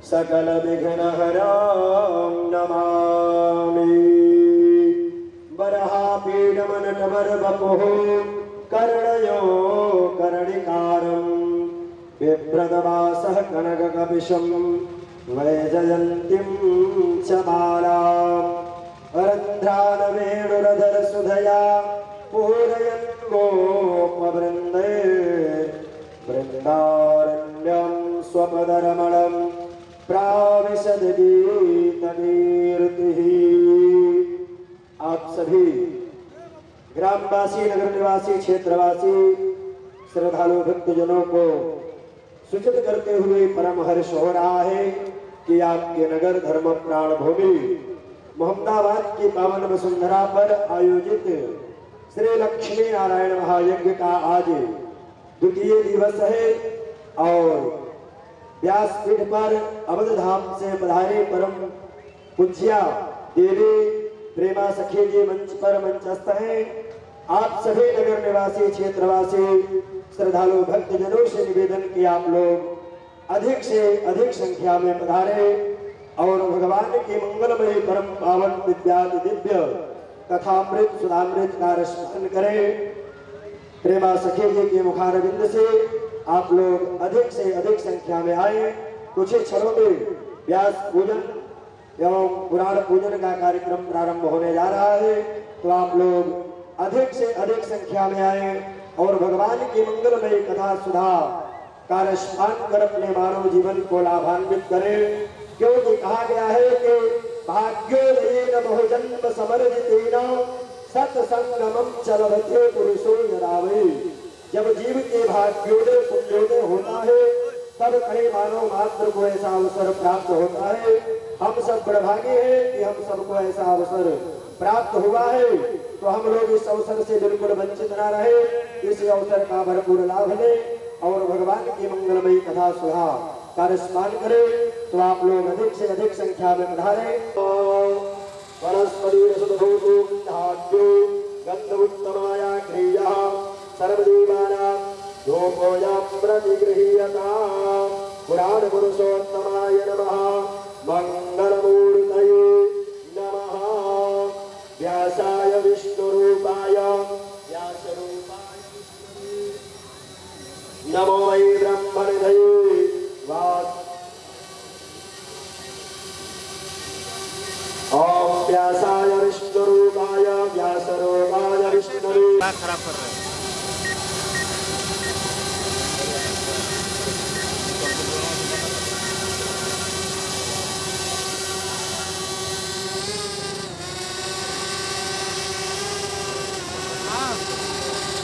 सकल विघ्नहरां नमामि। वराहपीडमनटवरवपुः कर्णयो कर्णिकारं बिभ्रतवासः कनककपिशं वैजयन्तीं च मालाम् अरन्ध्रानवेणुरधरसुधया पूरयन् गोपवृन्दे वृन्दारण्यं स्वपदरमणं प्राविशद गीतकीर्तिः। आप सभी ग्रामवासी, नगर निवासी, क्षेत्रवासी, श्रद्धालु भक्तजनों को सूचित करते हुए परम हर्ष हो रहा है कि आपके नगर धर्म प्राण भूमि मोहम्मदाबाद की पावन वसुंधरा पर आयोजित श्री लक्ष्मी नारायण महायज्ञ का आज द्वितीय दिवस है और व्यासपीठ पर अवध धाम से पधारे परम पूज्या देवी प्रेमा सखी जी मंच पर मंचस्थ हैं। आप सभी नगर निवासी, क्षेत्रवासी, श्रद्धालु भक्तजनों से निवेदन कि आप लोग अधिक से अधिक संख्या में पधारे और भगवान के मंगलमय परम पावन विद्यादि दिव्य कथामृत सुधामृत का रसपान करें। प्रेमा सखी जी के मुखारविंद से आप लोग अधिक से अधिक संख्या में आए। कुछ ही क्षणों में व्यास पूजन एवं पुराण पूजन का कार्यक्रम प्रारंभ होने जा रहा है, तो आप लोग अधिक से अधिक संख्या में आए और भगवान की मंगलमय कथा सुधा का रसपान कर अपने मानव जीवन को लाभान्वित करें। क्योंकि कहा गया है कि भाग्योदयेन बहुजन्म समर्जितेन सत्संगमं चलते पुरुषो यदावै। जब जीव के भाग्योदय पुण्योदय होता है तब कई मानव मात्र को ऐसा अवसर प्राप्त होता है। हम सब बड़भागी हैं कि हम सबको ऐसा अवसर प्राप्त हुआ है, तो हम लोग इस अवसर से बिल्कुल वंचित न रहे, इस अवसर का भरपूर लाभ लें और भगवान की मंगलमयी कथा सुधा का रसपान करें। तो आप लोग अधिक से अधिक संख्या में पधारें। गन्धोत्तमाया क्रिया सर्वदेवानां धूपोऽयं प्रतिगृह्यताम्। पुराण पुरुषोत्तमाय नमः। मंगलमूर्तये नमः। व्यासाय विष्णुरूपाय व्यासरूपाय नमो वै ब्रह्मनिधये ओम व्यासाय विष्णुरूपाय व्यासरूपाय विष्णुरूपाय। खराब कर रहे हैं।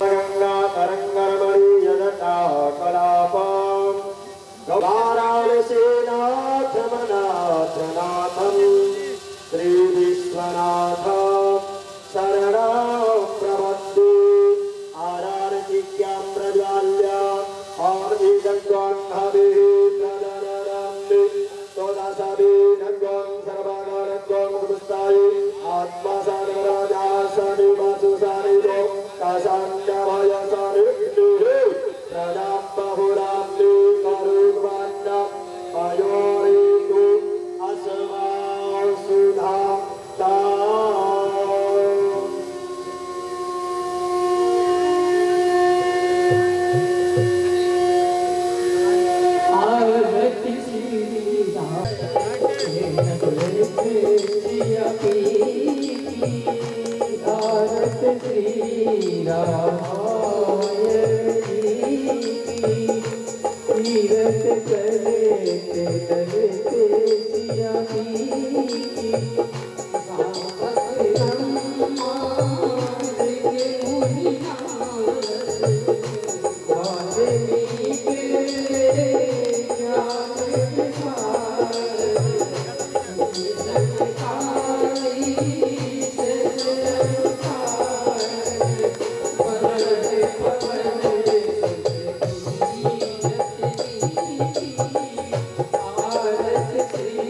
गंगा तरंगरमणि यदटा कलापम वाराणसीनाथ मनाथ नाथम श्री विश्वनाथ शरणं प्रपद्ये। आरार्तिक्यां प्रज्वाल्य और ईदंगं हविः प्रदररन्ति तोदासभिनंगं सर्वगणंगं पुष्टाय आत्मा सर्वराजा सनिवासु सनिधो काशान्यभयसनिधिः प्रदां बहुराम्नि करुण्वन्नं पयोरितु अस्मां सुधा श्री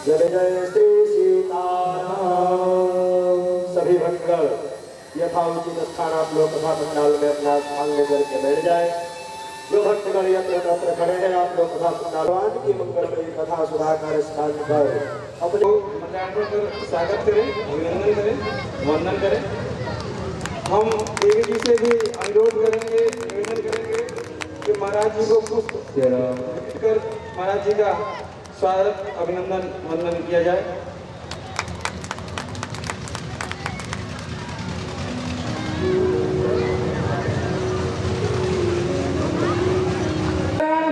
जय जय श्री सीताराम। सभी भक्तगण यथा उचित स्थान आप लोग कथा पंडाल में अपना स्थान लेकर के बैठ जाए। जो भक्तगण यत्र तत्र खड़े हैं आप लोग कथा पंडाल की मंगलमयी कथा सुधाकर स्थान पर अपने मंडल कर स्वागत करें, अभिनंदन करें, वंदन करें। हम देवी जी से भी अनुरोध करेंगे, निवेदन करेंगे कि महाराज जी को पुष्प कर महाराज जी का स्वागत अभिनंदन वंदन किया जाए।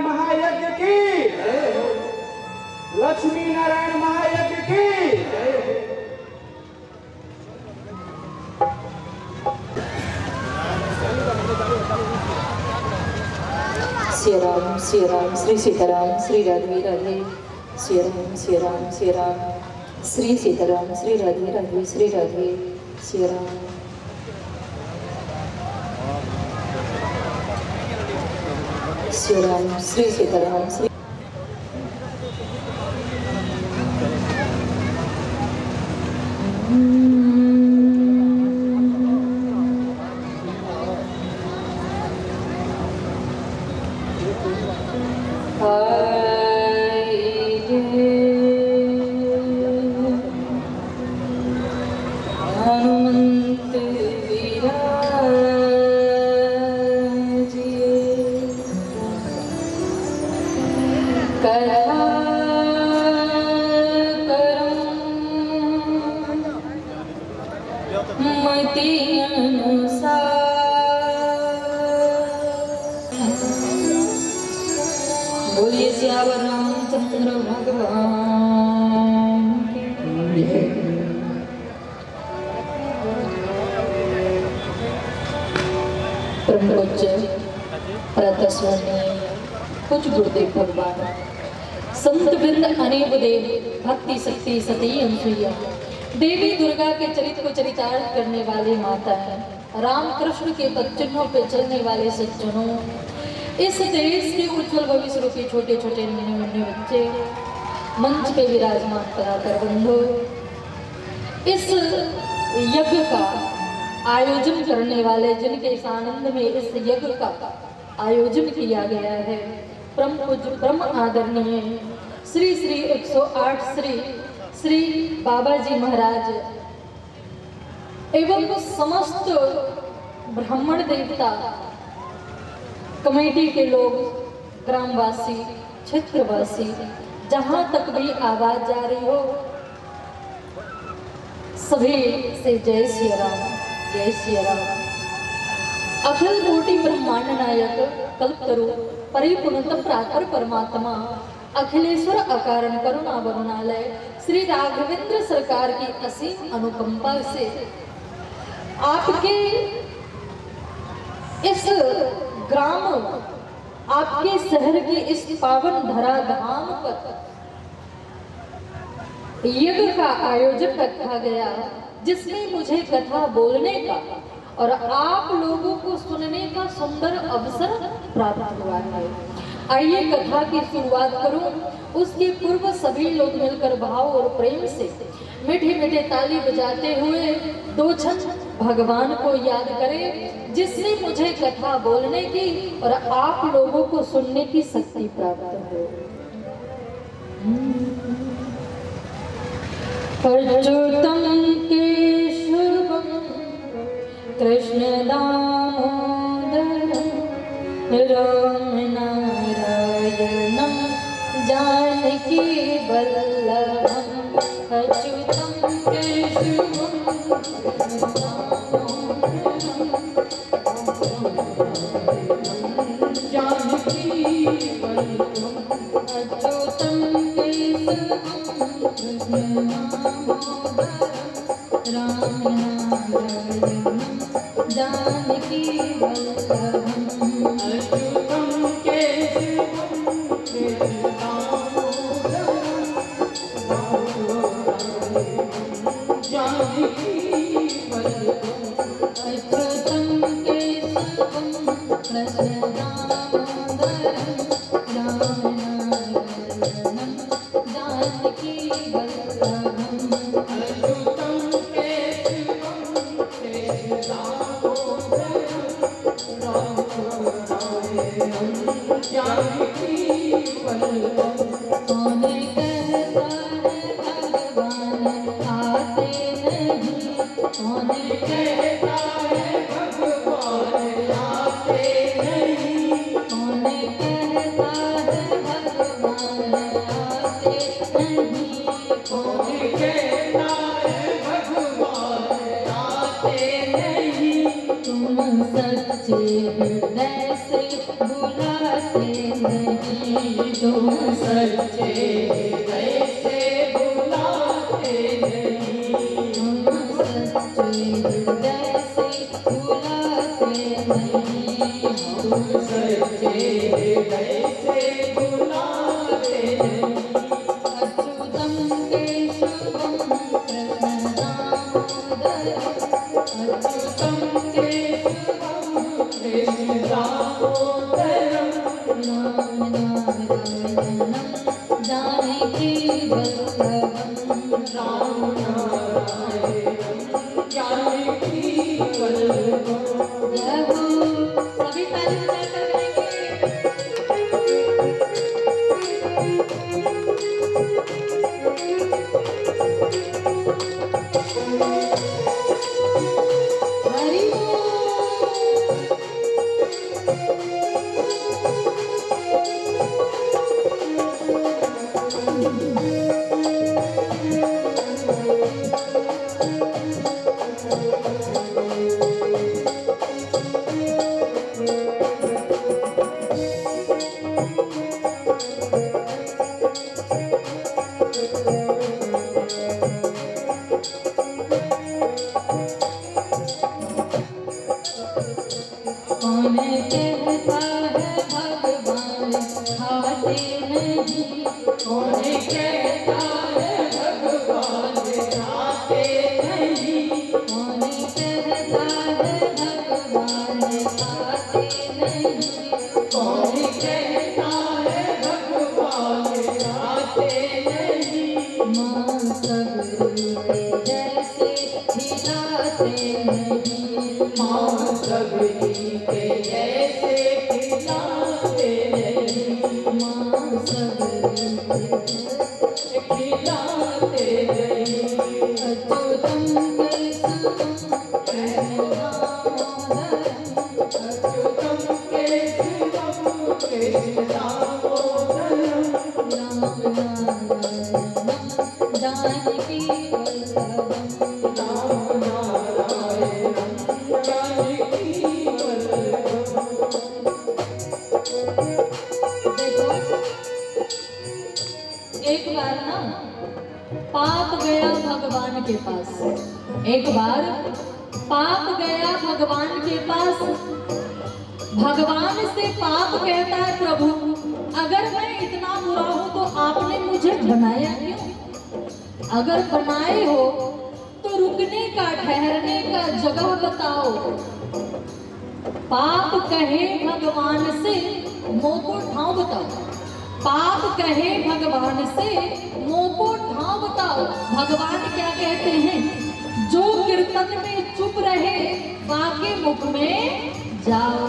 महायज्ञ की, लक्ष्मी नारायण महायज्ञ की। श्री राम श्री सीताराम श्री राधे राधे। श्री राम श्री राम श्री राम श्री सीताराम श्री राधे राधे श्री राधे श्री राम। श्री राम श्री सीताराम श्री हनुमंत कथा मति अनुसार बोलिए सियावर रामचंद्र भगवान की जय। ब्रह्मोच्च प्रातस्मरणीय कुछ गुरुदेव भगवान संत वृंद अनेक देव भक्ति शक्ति सती अनुसुईया देवी दुर्गा के चरित्र को चरितार्थ करने वाली माता है। राम कृष्ण के पदचिन्हों पे चलने वाले सज्जनों, इस देश के उज्जवल भविष्य रूपी छोटे छोटे नन्हे मुन्ने बच्चे मंच पे विराजमान कलाकार बंधु, इस यज्ञ का आयोजन करने वाले, जिनके इस आनंद में इस यज्ञ का आयोजन किया गया है, परम पूज्य परम आदरणीय श्री श्री 108 श्री श्री बाबा जी महाराज एवं समस्त ब्राह्मण देवता कमेटी के लोग, ग्रामवासी, क्षेत्रवासी, जहां तक भी आवाज जा रही हो, सभी से जय श्री राम, जय श्री राम। अखिल कोटि ब्रह्मांड नायक कल्पतरु परिपूर्णतम प्राकर परमात्मा अखिलेश्वर अकारण करुणा वरुणालय श्री राघवेंद्र सरकार की असीम अनुकंपा से आपके इस ग्राम, आपके शहर के इस पावन धरा धाम पर यज्ञ का आयोजन रखा गया, जिसमें मुझे कथा बोलने का और आप लोगों को सुनने का सुंदर अवसर प्राप्त हुआ है। आइए कथा की शुरुआत करूं, उसके पूर्व सभी लोग मिलकर भाव और प्रेम से मीठे मीठे ताली बजाते हुए दो क्षण भगवान को याद करें, जिससे मुझे कथा बोलने की और आप लोगों को सुनने की शक्ति प्राप्त हो। अच्युतम केशवम कृष्ण दामोदरम राम नारायणम जानकी वल्लभम। अच्युतम केशवम जानकी वल्लभम। अच्युतम केशवम राम नारायणम जानकी वल्लभम। अच्युतम केशवम जानकी वल्लभम। अच्युतम केशवम कृष्ण दामोदरम राम नारायणम जानकी वल्लभम। अच्युतम केशवम कृष्ण दामोदरम राम नारायणम जानकी वल्लभम। कौन कहता है भगवान आते नहीं, कौन कहता है भगवान आते नहीं, कौन कहता है भगवान आते नहीं, कौन कहता है भगवान आते नहीं। तुम सच्चे हृदय से बुलाते नहीं, तुम सच्चे हृदय से बुलाते नहीं, तुम सच्चे हृदय से बुलाते नहीं, तुम सच्चे हृदय से बुलाते नहीं। अच्युतम केशवम कृष्ण दामोदरम। अच्युतम केशवम कृष्ण दामोदरम राम नारायणम जानकी वल्लभम। राम नारायणम जानकी वल्लभम। जय हो, सभी ताली बजाकर हरि कौन कहता है भगवान आते नहीं, कौन कहता है भगवान आते नहीं, कौन कहता है भगवान आते नहीं, कौन जानकी एक बार ना पाप गया भगवान के पास, एक बार पाप गया भगवान के पास। भगवान से पाप कहता है, प्रभु अगर मैं इतना बुरा हूं तो आपने मुझे बनाया क्यों? अगर बनाए हो तो रुकने का ठहरने का जगह बताओ। पाप कहे भगवान से मुंह को ठाव बताओ, पाप कहे भगवान से मुंह को ठाव बताओ। भगवान क्या कहते हैं? जो कीर्तन में चुप रहे बाके मुख में जाओ,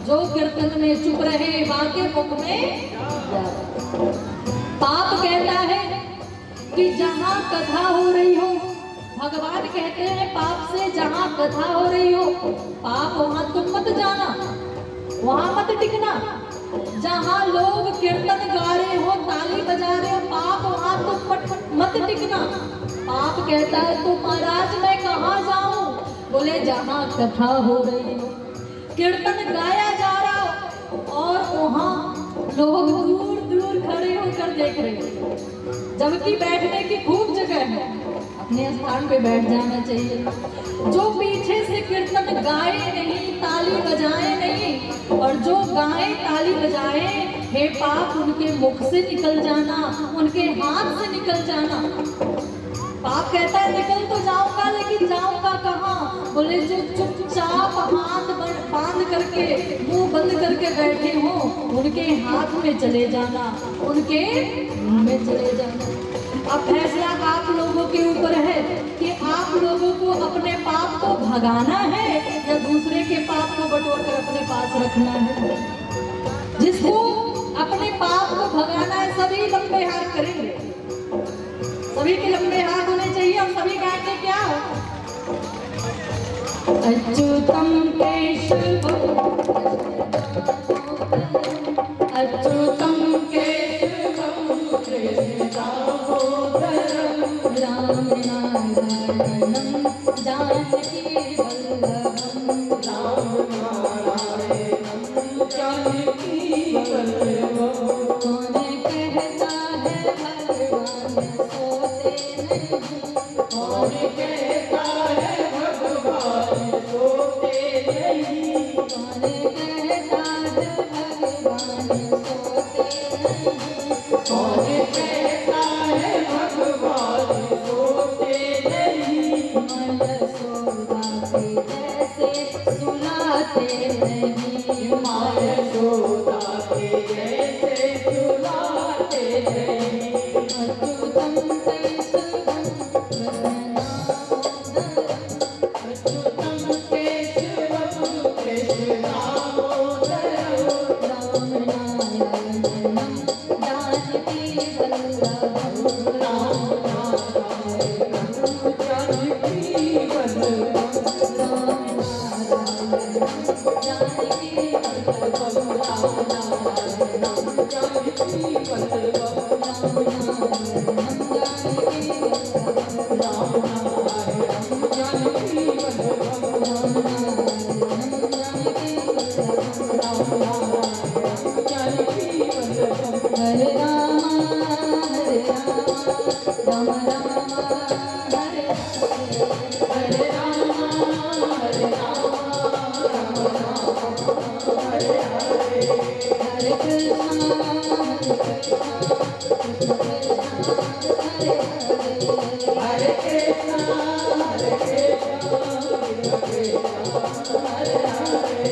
जो कीर्तन में चुप रहे बाके मुख में जाओ। पाप कहता है कि जहां कथा हो रही हो, भगवान कहते हैं पाप से जहां कथा हो रही हो, पाप वहां तुम मत जाना, वहां मत टिकना। जहां लोग कीर्तन गा रहे हो, ताली बजा रहे हो, पाप वहां तुम मत टिकना। पाप कहता है तो महाराज मैं कहाँ जाऊं? बोले जहां कथा हो रही हो, कीर्तन गाया जा रहा हो और वहां लोग दूर दूर खड़े होकर देख रहे हैं, जबकि बैठने की खूब जगह है, अपने स्थान पे बैठ जाना चाहिए। जो पीछे से कीर्तन गाए नहीं, ताली बजाए नहीं, और जो गाए ताली बजाए, हे पाप उनके मुख से निकल जाना, उनके हाथ से निकल जाना। पाप कहता है निकल तो जाऊंगा, लेकिन जाऊंगा कहाँ? बोले जो चुपचाप हाथ बांध करके मुंह बंद करके बैठे हो, उनके हाथ में चले जाना, उनके मुंह में चले जाना। अब फैसला आप लोगों के ऊपर है कि आप लोगों को अपने पाप को भगाना है या दूसरे के पाप को बटोर कर अपने पास रखना है। जिसको अपने पाप को भगाना है सभी लंबे हाथ करेंगे, सभी के लंबे हाथ होने चाहिए और सभी गाएंगे क्या? अच्युतम केशवम अच्युतम केशवम कृष्ण दामोदरम राम नारायणम जानकी वल्लभम राम नारायणम जानकी वल्लभम। कौन कहता है भगवान सोते नहीं, कौन कहता है भगवान सोते नहीं, कौन कहता है भगवान सोते नहीं, कौन कहता है भगवान सोते नहीं। मन सोदा के जैसे सुलाते नहीं, मन सोदा के जैसे सुलाते नहीं। अच्युतम केशवम कृष्ण दामोदरम, अच्युतम केशवम कृष्ण दामोदरम राम नारायणम जानकी वल्लभम राम नारायणम जानकी वल्लभम राम नारायणम जानकी वल्लभम राम नारायणम जानकी वल्लभम राम नारायणम जानकी वल्लभम राम नारायणम जानकी वल्लभम राम नारायणम जानकी वल्लभम राम नारायणम जानकी वल्लभम। हरे राम राम राम हरे हरे, हरे राम राम राम हरे हरे, हरे कृष्ण कृष्ण कृष्ण हरे हरे, हरे कृष्ण कृष्ण कृष्ण हरे हरे,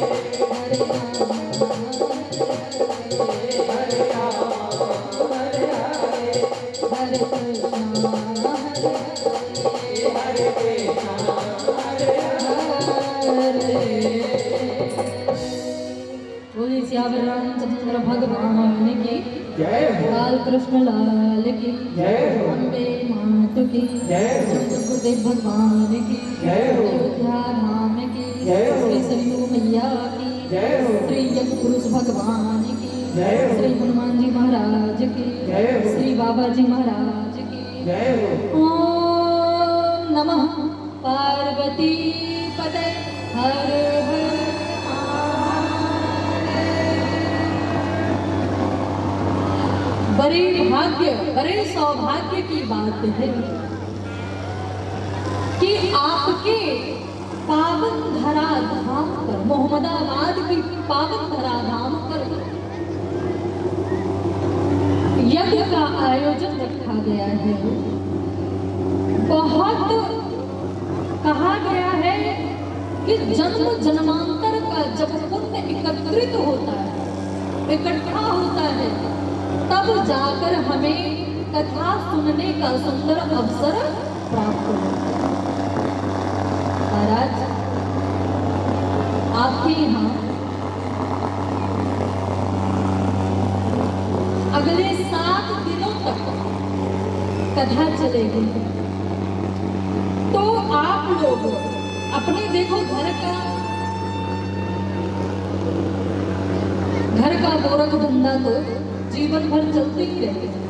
हरे राम हरे राम हरे हरे, हरे कृष्ण हरे कृष्ण हरे हरे। बोलिए सियावर रामचंद्र भगवान की जय हो, लाल कृष्ण लाल की जय हो, अम्बे मात की जय हो, गुरुदेव भगवान की जय हो, अयोध्या धाम की जय हो, श्री सरयू मैया की जय हो, श्री यज्ञ पुरुष भगवान की श्री हनुमान जी महाराज की, श्री बाबा जी महाराज की। ओम नमः पार्वती पते हर हर बड़े भाग्य, बड़े सौभाग्य की बात है कि आपके पावन धरा धाम पर, मोहम्मदाबाद की पावन धरा धाम पर यज्ञ का आयोजन रखा गया है। बहुत कहा गया है कि जन्म जन्मांतर का जब पुण्य एकत्रित होता है, इकट्ठा होता है, तब जाकर हमें कथा सुनने का सुंदर अवसर प्राप्त होता है। महाराज, आपके यहाँ अगले 7 दिनों तक कथा चलेगी, तो आप लोग अपने देखो घर का गोरख धंधा तो जीवन भर चलते ही रहेगा,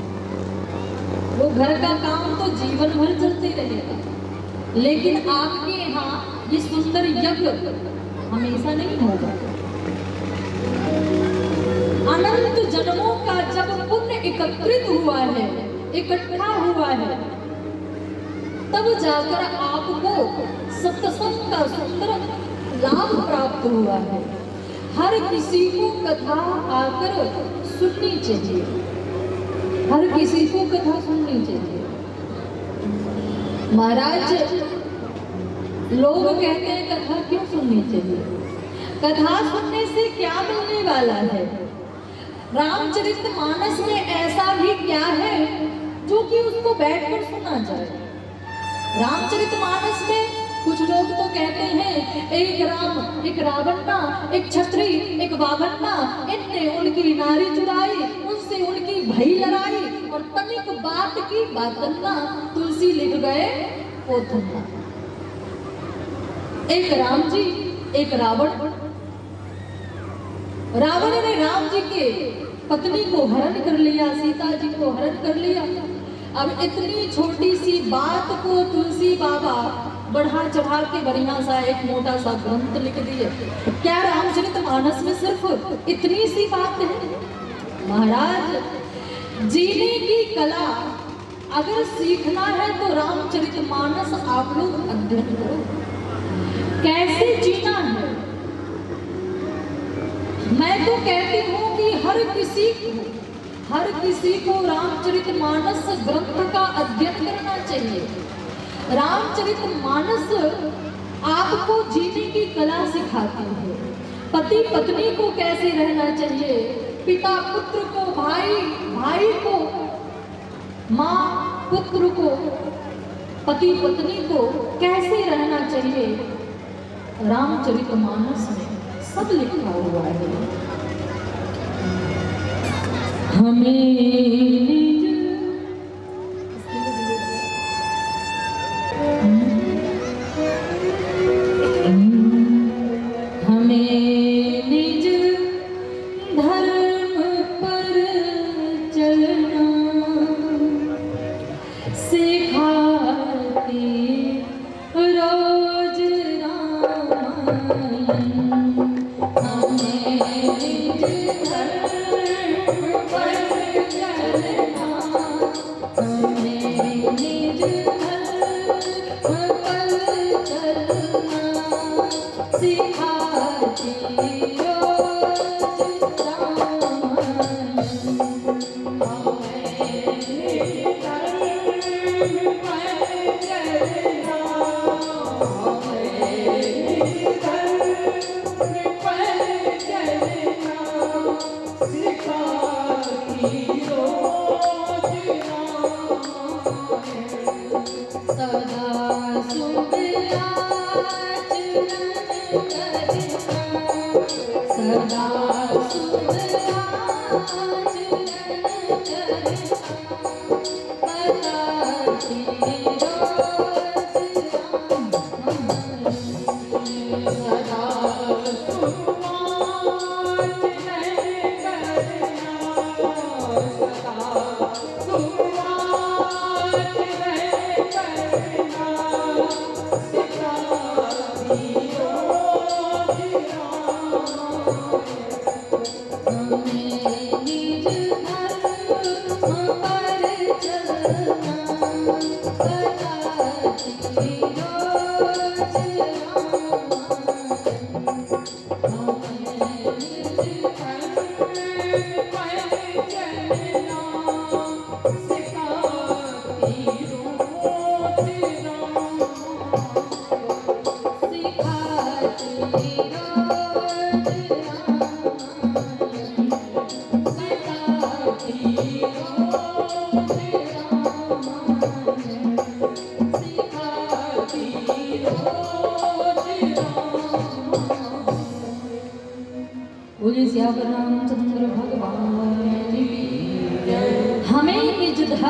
वो घर का काम तो जीवन भर चलते रहेगा, लेकिन आपके यहाँ ये सुंदर यज्ञ हमेशा नहीं होगा। अनंत जन्मों का जब पुण्य एकत्रित हुआ है, इकट्ठा हुआ है, तब जाकर आपको सत्संग का सुंदर लाभ प्राप्त हुआ है। हर किसी को कथा आकर सुननी चाहिए, हर किसी को कथा सुननी चाहिए। महाराज, लोग कहते हैं कथा क्यों सुननी चाहिए? कथा सुनने से क्या मिलने वाला है? रामचरितमानस में ऐसा भी क्या है जो कि उसको बैठकर सुना जाए? रामचरितमानस में कुछ लोग तो कहते हैं एक राम, एक रावणा, एक छत्री, एक वावन्ना, इनने उनकी नारी चुराई, उनसे उनकी भई लड़ाई, और तनिक बात की बातन्ना, तुलसी लिख गए पोथन्ना। एक राम जी, एक रावण। रावण ने राम जी के पत्नी को हरण कर लिया, सीता जी को हरण कर लिया। अब इतनी छोटी सी बात को तुलसी बाबा बढ़ा चढ़ा के बढ़िया सा एक मोटा सा ग्रंथ लिख दिए। क्या रामचरितमानस में सिर्फ इतनी सी बात है? महाराज, जीने की कला अगर सीखना है तो रामचरितमानस आप लोग अध्ययन करो। कैसे जीना है? मैं तो कहती हूँ कि हर किसी को रामचरितमानस ग्रंथ का अध्ययन करना चाहिए। रामचरितमानस आपको जीने की कला सिखाती है। पति पत्नी को कैसे रहना चाहिए, पिता पुत्र को, भाई को, माँ पुत्र को, पति पत्नी को कैसे रहना चाहिए, रामचरितमानस में सब लिखा हुआ है। हमें See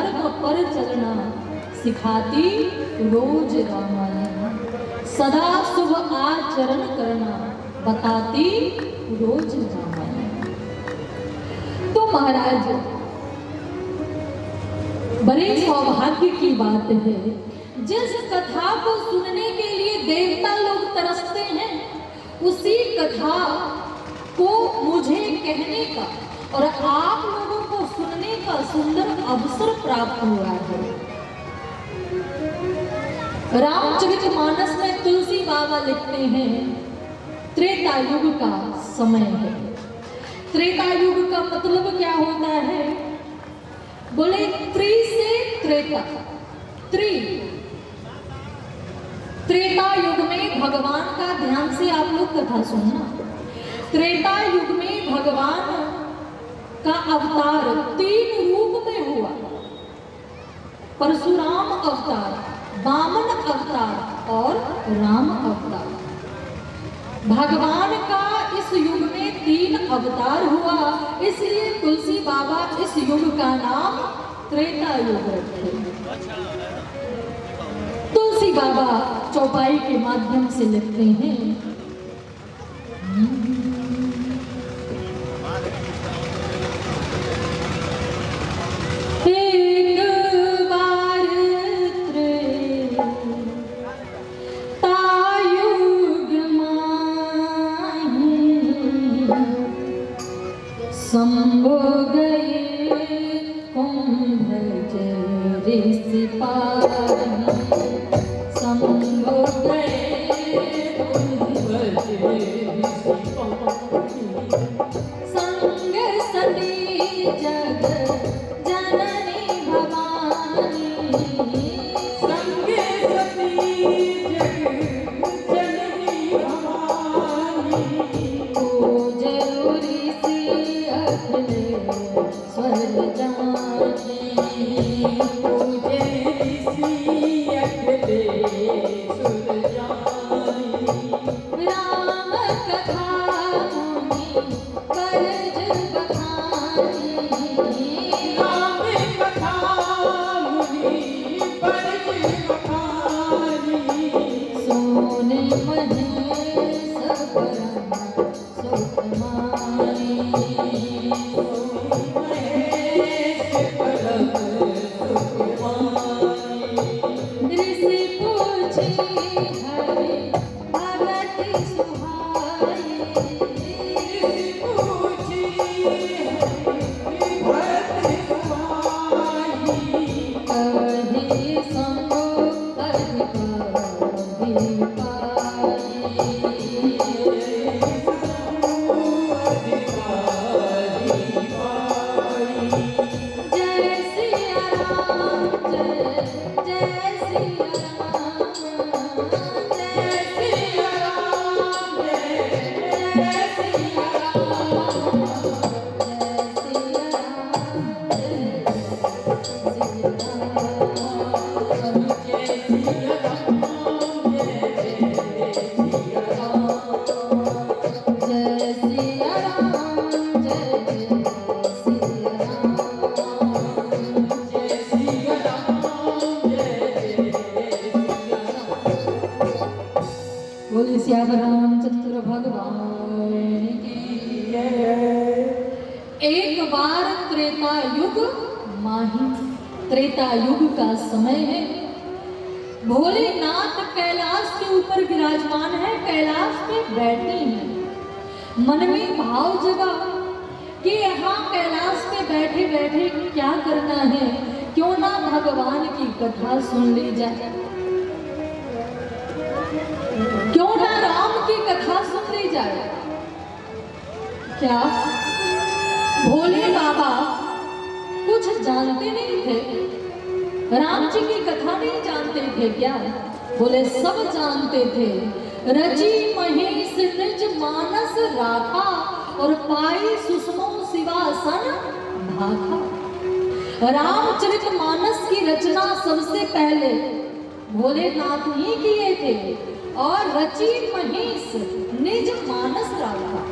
धर्म पर चलना सिखाती रोज रामायण, सदा शुभ आचरण करना बताती रोज रामायण। तो महाराज बड़े सौभाग्य की बात है, जिस कथा को सुनने के लिए देवता लोग तरसते हैं, उसी कथा को मुझे कहने का और आप लोगों को सुनने का सुंदर अवसर प्राप्त हुआ है। रामचरितमानस में तुलसी बाबा लिखते हैं त्रेता युग का समय है। त्रेता युग का मतलब क्या होता है? बोले त्रि से त्रेता। त्रेता युग में भगवान का ध्यान से आप लोग कथा सुनना। त्रेता युग में भगवान का अवतार 3 रूप में हुआ। परशुराम अवतार, वामन अवतार और राम अवतार। भगवान का इस युग में 3 अवतार हुआ, इसलिए तुलसी बाबा इस युग का नाम त्रेता युग रखे। तुलसी बाबा चौपाई के माध्यम से लिखते हैं, संभो गए कुंभ ऋषि पाही, संभो गए कुंभ ऋषि पाही, संग सती जग जननी भवानी, संग सती जग जननी भवानी, ओ जरूरी स्वर जाने, पूजे ऋषि अखिले सुर जाने, राम कथा मुनि करज बखानी, राम कथा मुनि करज बखानी, सोने महेश परम सुख मानी, ऋषि पूछे हरि भगति सुहाई, ऋषि पूछे हरि भगति सुहाई, कहि संभो अधिकारी पाई, श्याम रामचंद्र भगवान की जय। एक बार त्रेता युग माही, त्रेता युग का समय है। भोलेनाथ कैलाश के ऊपर विराजमान है, कैलाश पे बैठे हैं। मन में भाव जगा कि यहाँ कैलाश पे बैठे बैठे क्या करना है, क्यों ना भगवान की कथा सुन ली जाए, क्यों ना राम की कथा सुन ली जाए। क्या भोले बाबा कुछ जानते नहीं थे? राम जी की कथा नहीं जानते थे क्या? बोले सब जानते थे। रची महेश निज मानस राखा, और पाई सुषमो शिवासन भाखा। रामचरितमानस की रचना सबसे पहले भोलेनाथ ही किए थे, और रची महेश निज मानस राखा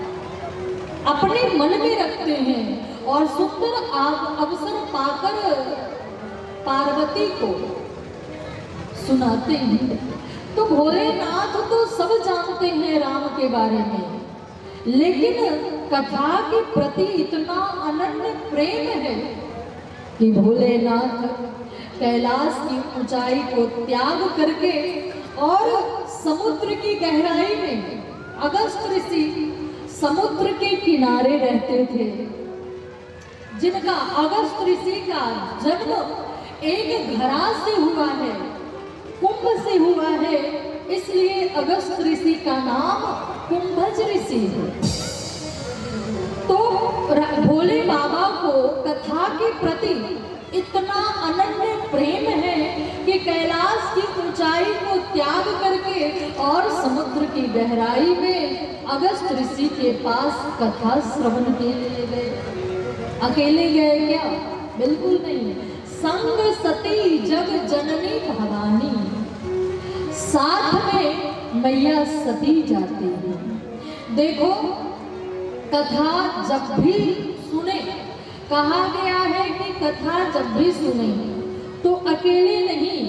अपने मन में रखते हैं, और सुंदर अवसर पाकर पार्वती को सुनाते हैं तो भोलेनाथ तो सब जानते हैं राम के बारे में, लेकिन कथा के प्रति इतना अनन्य प्रेम है कि भोलेनाथ कैलाश की ऊंचाई को त्याग करके और समुद्र की गहराई में, अगस्त ऋषि समुद्र के किनारे रहते थे, जिनका अगस्त ऋषि का जन्म एक घड़ा से हुआ है, कुंभ से हुआ है, इसलिए अगस्त ऋषि का नाम कुंभज ऋषि है। तो भोले बाबा को कथा के प्रति इतना अनन्य प्रेम है कि कैलाश की ऊंचाई को त्याग करके और समुद्र की गहराई में अगस्त ऋषि के पास कथा श्रवण के लिए गए। अकेले गए क्या? बिल्कुल नहीं, संग सती जग जननी भवानी, साथ में मैया सती जाती है। देखो, कथा जब भी सुने, कहा गया है कि कथा जब भी सुने तो अकेले नहीं,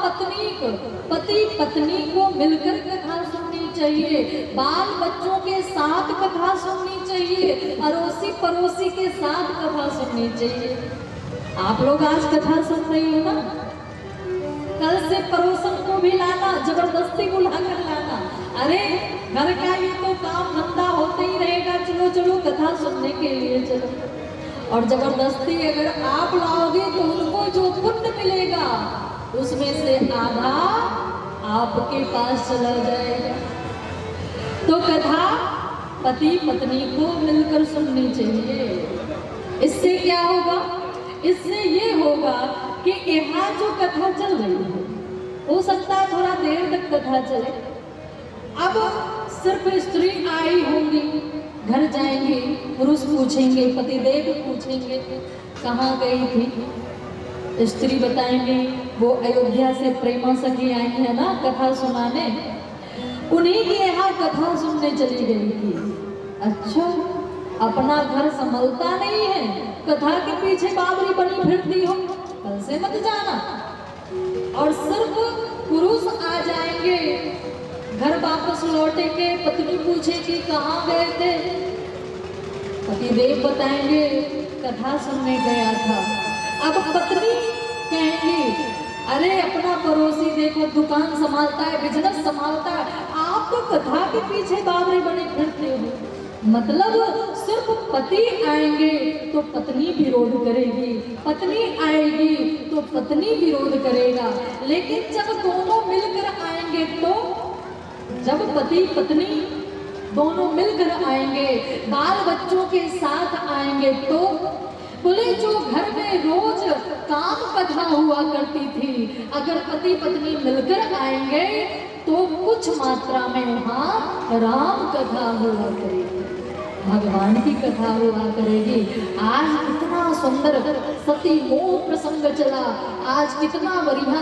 पत्नी को, पति पत्नी को मिलकर कथा सुननी चाहिए, बाल बच्चों के साथ कथा सुननी चाहिए, अड़ोसी पड़ोसी के साथ कथा सुननी चाहिए। आप लोग आज कथा सुन रही हो ना, कल से पड़ोसन को भी लाना, जबरदस्ती बुला कर लाना। अरे घर का ये तो काम धंधा होते ही रहेगा, चलो चलो कथा सुनने के लिए चलो। और जबरदस्ती अगर आप लाओगे तो उनको जो पुण्य मिलेगा उसमें से आधा आपके पास चला जाएगा। तो कथा पति पत्नी को मिलकर सुननी चाहिए। इससे क्या होगा? इससे ये होगा कि यहाँ जो कथा चल रही है, हो सकता है थोड़ा देर तक कथा चले। अब सिर्फ स्त्री आई होंगी, घर जाएंगे, पुरुष पूछेंगे, पतिदेव पूछेंगे कहाँ गई थी, स्त्री बताएंगे वो अयोध्या से प्रेमा सखी आई है ना कथा सुनाने, उन्हीं की यहाँ कथा सुनने चली गई थी। अच्छा, अपना घर संभलता नहीं है, कथा के पीछे बाबरी बनी फिरती हो, कल से मत जाना। और सिर्फ पुरुष आ जाएंगे, घर वापस लौटेंगे, पत्नी पूछेगी कहाँ गए थे, पतिदेव बताएंगे कथा सुनने गया था। अब पत्नी कहेंगी अरे अपना पड़ोसी देखो दुकान संभालता है, बिजनेस संभालता है, आप तो कथा के पीछे बाबरे बने फिरते हो। मतलब सिर्फ पति आएंगे तो पत्नी विरोध करेगी, पत्नी आएगी तो पत्नी विरोध करेगा। लेकिन जब दोनों मिलकर आएंगे, तो जब पति पत्नी दोनों मिलकर आएंगे, बाल बच्चों के साथ आएंगे, तो बोले जो घर में रोज काम कथा हुआ करती थी, अगर पति पत्नी मिलकर आएंगे तो कुछ मात्रा में वहाँ राम कथा हुआ करेगी, भगवान की कथा हुआ करेगी। आज कितना सुंदर सती मोह प्रसंग चला, आज कितना बढ़िया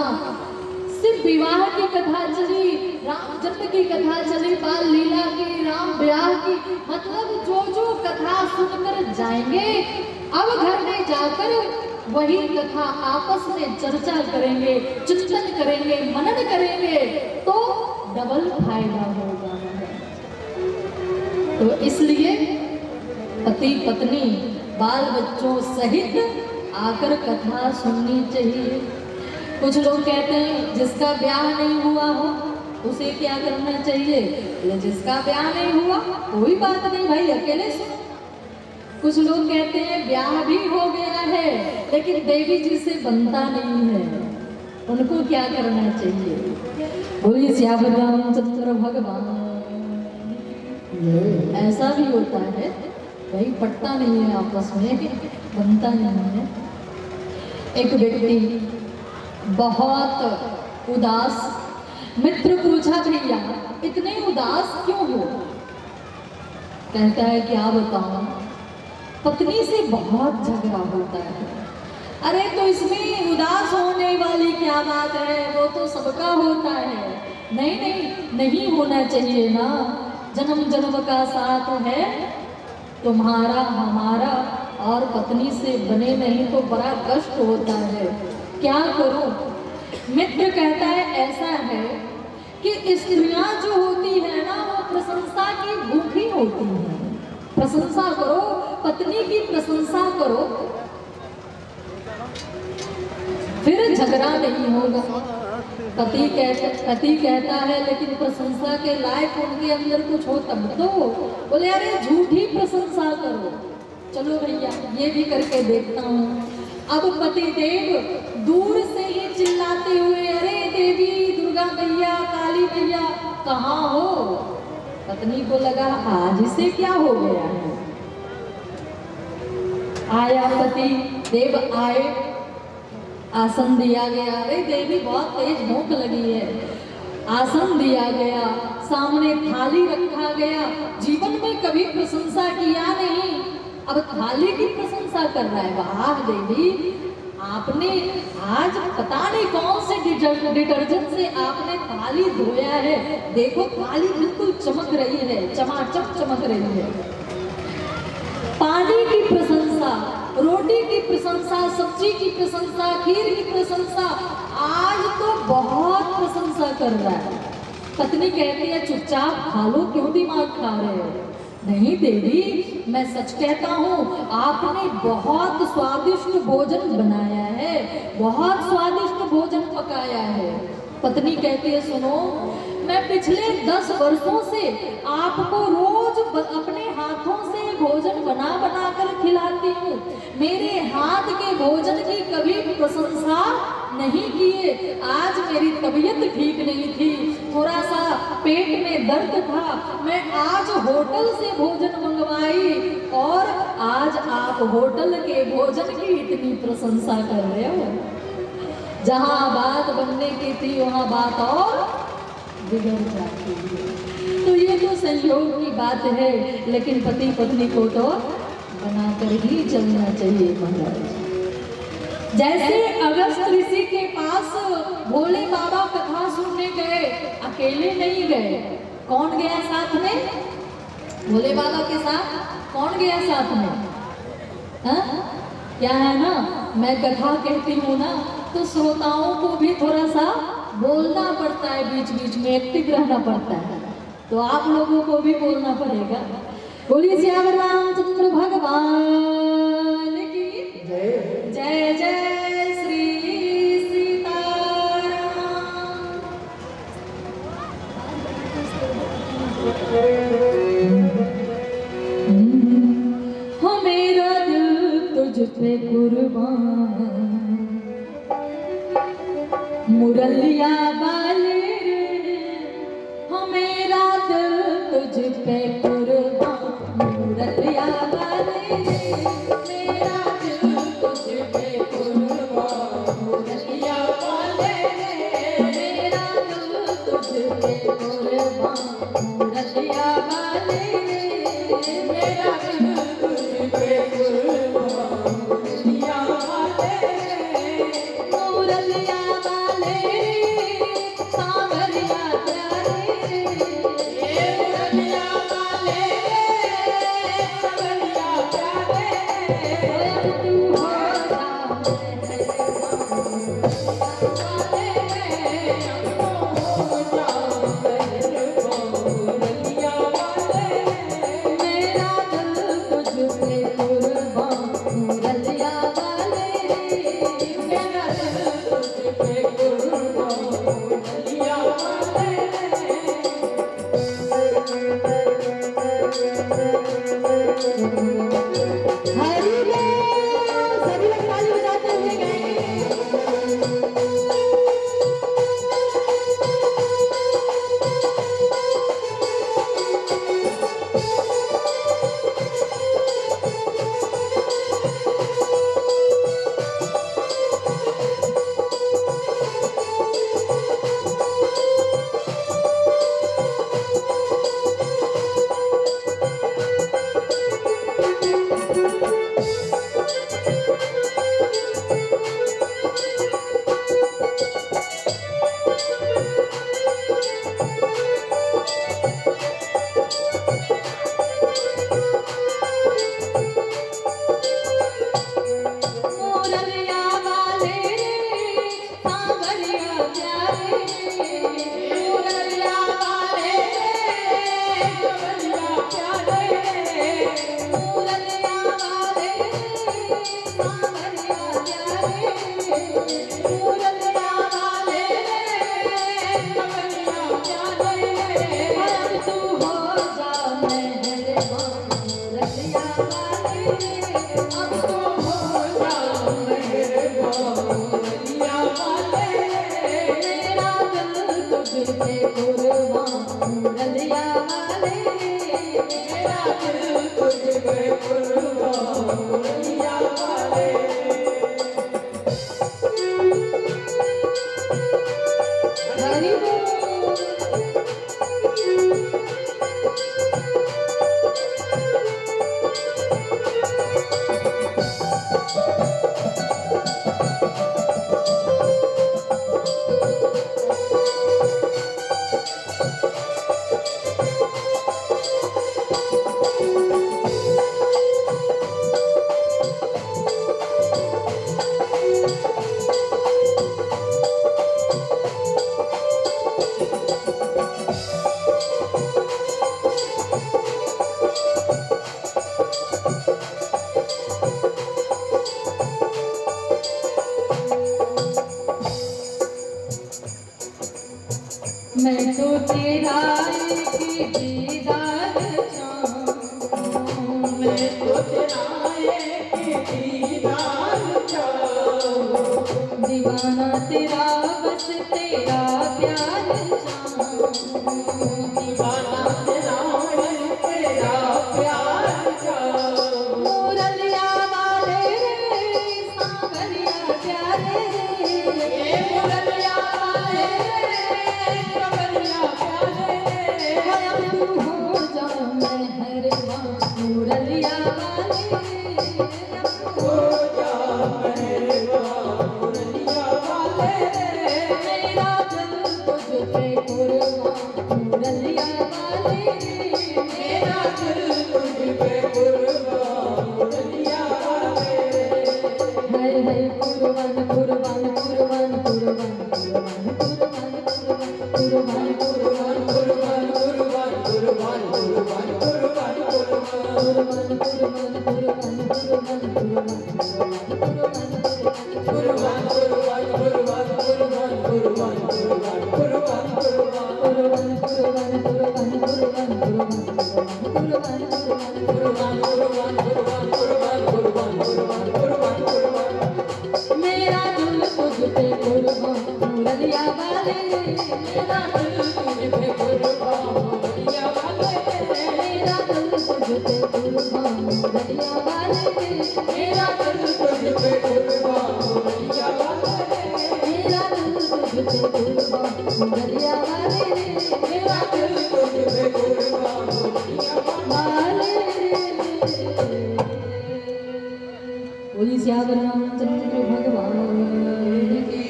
सिर्फ विवाह की कथा चली, राम जन्म की कथा चली, बाल लीला की, राम ब्याह की, मतलब जो जो कथा सुनकर जाएंगे, अब घर में जाकर वही कथा आपस में चर्चा करेंगे, चिंतन करेंगे, मनन करेंगे, तो डबल फायदा होगा। तो इसलिए पति पत्नी बाल बच्चों सहित आकर कथा सुननी चाहिए। कुछ लोग कहते हैं जिसका ब्याह नहीं हुआ हो उसे क्या करना चाहिए, जिसका ब्याह नहीं हुआ कोई बात नहीं भाई, अकेले सुनो। कुछ लोग कहते हैं ब्याह भी हो गया है लेकिन देवी जी से बनता नहीं है, उनको क्या करना चाहिए? बोलिए श्याम रामचंद्र भगवान। ऐसा भी होता है भाई, पटता नहीं है आपस में, बनता नहीं है। एक व्यक्ति बहुत उदास, मित्र पूछा भैया इतने उदास क्यों हो? कहता है क्या बताऊं, पत्नी से बहुत झगड़ा होता है। अरे तो इसमें उदास होने वाली क्या बात है, वो तो सबका होता है। नहीं नहीं, नहीं होना चाहिए ना, जन्म जन्म का साथ है तुम्हारा हमारा, और पत्नी से से बने नहीं तो बड़ा कष्ट होता है, क्या करूं। मित्र कहता है ऐसा है कि स्त्रियां जो होती है ना वो प्रशंसा की भूखी होती है। प्रशंसा करो, पत्नी की प्रशंसा करो, फिर झगड़ा नहीं होगा। पति कहता है लेकिन प्रशंसा के लायक उनके अंदर कुछ हो तब तो बोले अरे झूठी प्रशंसा करो। चलो भैया ये भी करके देखता हूँ। अब पति देव दूर से ही चिल्लाते हुए अरे देवी दुर्गा मैया, काली मैया कहाँ हो। पत्नी को लगा आज इसे क्या हो गया है। आया पति देव आए, आसन दिया गया। अरे देवी बहुत तेज भूख लगी है। आसन दिया गया, सामने थाली रखा गया। जीवन में कभी प्रशंसा किया नहीं, अब थाली की प्रशंसा कर रहा है। वाह देवी, आपने आज पता नहीं कौन से डिटर्जेंट से आपने थाली धोया है। देखो थाली बिल्कुल चमक रही है, चमाचम चमक रही है। पानी की प्रशंसा, रोटी की प्रशंसा, सब्जी की प्रशंसा, खीर की प्रशंसा, आज तो बहुत प्रशंसा कर रहा है। पत्नी कहती है चुपचाप खा लो, क्यों दिमाग खा रहे हो। नहीं देवी मैं सच कहता हूँ, आपने बहुत स्वादिष्ट भोजन बनाया है, बहुत स्वादिष्ट भोजन पकाया है। पत्नी कहती है सुनो, मैं पिछले 10 वर्षों से आपको रोज अपने हाथों से भोजन बना बना कर खिलाती हूँ। मेरे हाथ के भोजन की कभी प्रशंसा नहीं किए। आज मेरी तबीयत ठीक नहीं थी, थोड़ा सा पेट में दर्द था, मैं आज होटल से भोजन मंगवाई और आज आप होटल के भोजन की इतनी प्रशंसा कर रहे हो। जहाँ बात बनने की थी वहाँ बात और बिगड़ जाती है। तो ये तो संयोग की बात है, लेकिन पति पत्नी को तो बनाकर ही चलना चाहिए महाराज। जैसे अगस्त ऋषि के पास भोले बाबा कथा सुनने गए, अकेले नहीं गए, कौन गया साथ में? भोले बाबा के साथ कौन गया साथ में? हा? क्या है ना, मैं कथा कहती हूँ ना तो श्रोताओं को भी थोड़ा सा बोलना पड़ता है, बीच बीच में एक्टिव रहना पड़ता है, तो आप लोगों को भी बोलना पड़ेगा। बोलिए श्याम रामचंद्र भगवान की जय। जय जय श्री सीताराम। हो मेरा दिल तुझ पे कुर्बान, मुरलिया वाले हो मेरा दिल तुझ पे कुर्बान, मुरलिया वाले मेरा दिल तुझ पे कुर्बान, मुरलिया वाले मेरा दिल तुझ पे कुर्बान, मुरलिया वाले मेरा दिल तुझ पे कुर्बान, मुरलिया वाले मुरलिया Thank you. मैं तो तेरा एक दीदार चाहूं, मैं तो तेरा एक दीदार चाहूं, दीवाना तेरा बस तेरा प्यार चाहूं, दीवाना तेरा बस तेरा प्यार चाहूं। मुरलिया वाले रे सांवरिया प्यारे रे, मुरलिया वाले मेरा दिल तुझ पे कुर्बान मुरलिया वाले, मेरा दिल तुझ पे कुर्बान मुरलिया वाले, मेरा दिल तुझ पे कुर्बान मुरलिया वाले, मेरा दिल तुझ पे कुर्बान मुरलिया वाले, मेरा दिल तुझ पे कुर्बान मुरलिया वाले, मेरा दिल तुझ पे कुर्बान मुरलिया वाले। बोली श्याम रामचंद्र भगवान की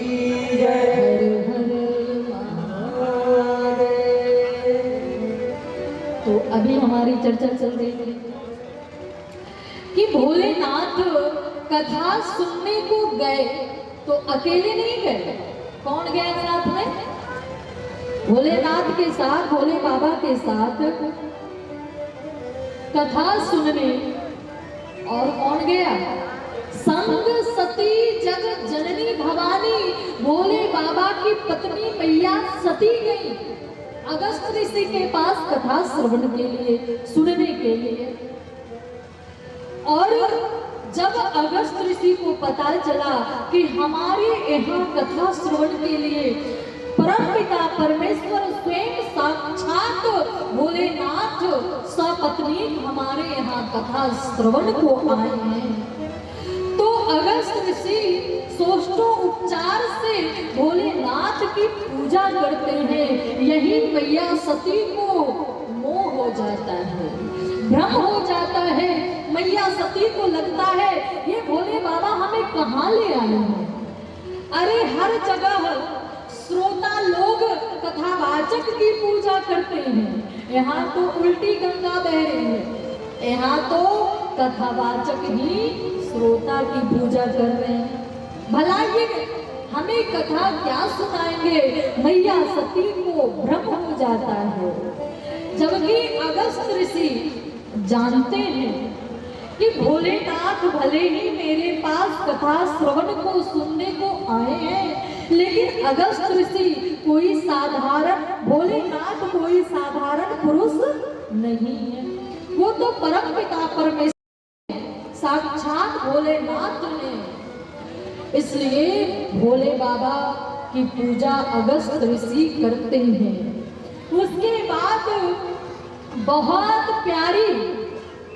जय। हर हर महादेव। तो अभी हमारी चर्चा चल रही थी कि भोलेनाथ कथा सुनने को गए तो अकेले नहीं गए, कौन गया साथ में? भोलेनाथ के साथ, भोले बाबा के साथ कथा सुनने और कौन गया? संग सती जगत जननी भवानी भोले बाबा की पत्नी मैया सती गई अगस्त ऋषि के पास कथा श्रवण के लिए, सुनने के लिए। और जब अगस्त ऋषि को पता चला कि हमारे यहाँ कथा श्रवण के लिए परमपिता परमेश्वर स्वयं साक्षात भोलेनाथ सपत्नी हमारे यहाँ कथा श्रवण को आए हैं, तो अगस्त ऋषि उपचार से भोलेनाथ की पूजा करते हैं। यही मैया सती को मोह हो जाता है, भ्रम हो जाता है। मैया सती को लगता है ये भोले बाबा हमें कहाँ ले आए हैं। अरे हर जगह श्रोता लोग कथावाचक की पूजा करते हैं, यहाँ तो उल्टी गंगा बह रही है, यहाँ तो कथावाचक ही श्रोता की पूजा कर रहे हैं। भला ये हमें कथा क्या सुनाएंगे? मैया सती को भ्रम हो जाता है। जबकि अगस्त ऋषि जानते हैं कि भोलेनाथ भले ही मेरे पास कथा श्रवण को सुनने को आए हैं, लेकिन अगस्त ऋषि कोई साधारण, भोलेनाथ कोई साधारण पुरुष नहीं है, वो तो परमपिता परमेश्वर साक्षात भोलेनाथ हैं। इसलिए भोले बाबा की पूजा अगस्त ऋषि करते हैं। उसके बाद बहुत प्यारी